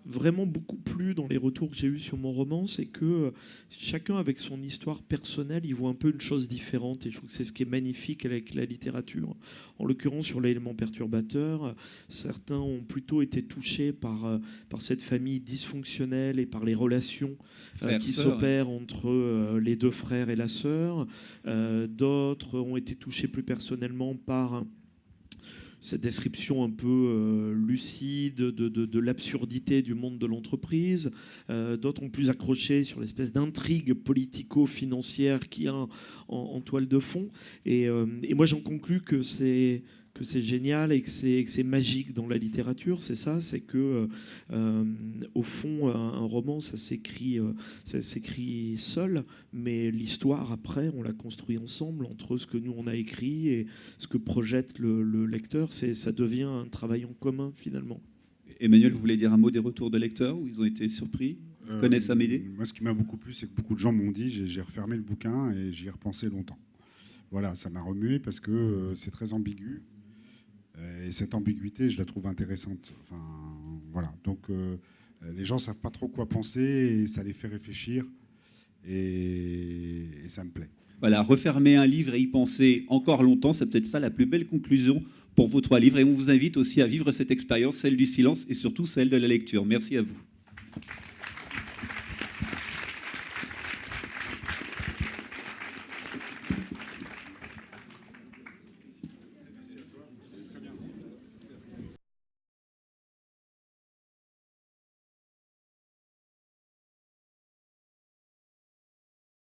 vraiment beaucoup plu dans les retours que j'ai eus sur mon roman, c'est que chacun, avec son histoire personnelle, il voit un peu une chose différente. Et je trouve que c'est ce qui est magnifique avec la littérature. En l'occurrence, sur l'élément perturbateur, certains ont plutôt été touchés par cette famille dysfonctionnelle et par les relations qui s'opèrent entre les deux frères et la sœur. D'autres ont été touchés plus personnellement par cette description un peu lucide de l'absurdité du monde de l'entreprise. D'autres ont plus accroché sur l'espèce d'intrigue politico-financière qu'il y a en toile de fond. Et moi, j'en conclus que c'est génial et que c'est magique dans la littérature. C'est ça, c'est que au fond, un roman, ça s'écrit seul, mais l'histoire après, on la construit ensemble entre ce que nous on a écrit et ce que projette le lecteur. Ça devient un travail en commun finalement. Emmanuel, vous voulez dire un mot des retours de lecteurs où ils ont été surpris? Connaissent Amédée? Moi, ce qui m'a beaucoup plu, c'est que beaucoup de gens m'ont dit, j'ai refermé le bouquin et j'y ai repensé longtemps. Voilà, ça m'a remué parce que c'est très ambigu. Et cette ambiguïté, je la trouve intéressante. Enfin, voilà. Donc, les gens ne savent pas trop quoi penser et ça les fait réfléchir. Et ça me plaît. Voilà, refermer un livre et y penser encore longtemps, c'est peut-être ça la plus belle conclusion pour vos 3 livres. Et on vous invite aussi à vivre cette expérience, celle du silence et surtout celle de la lecture. Merci à vous.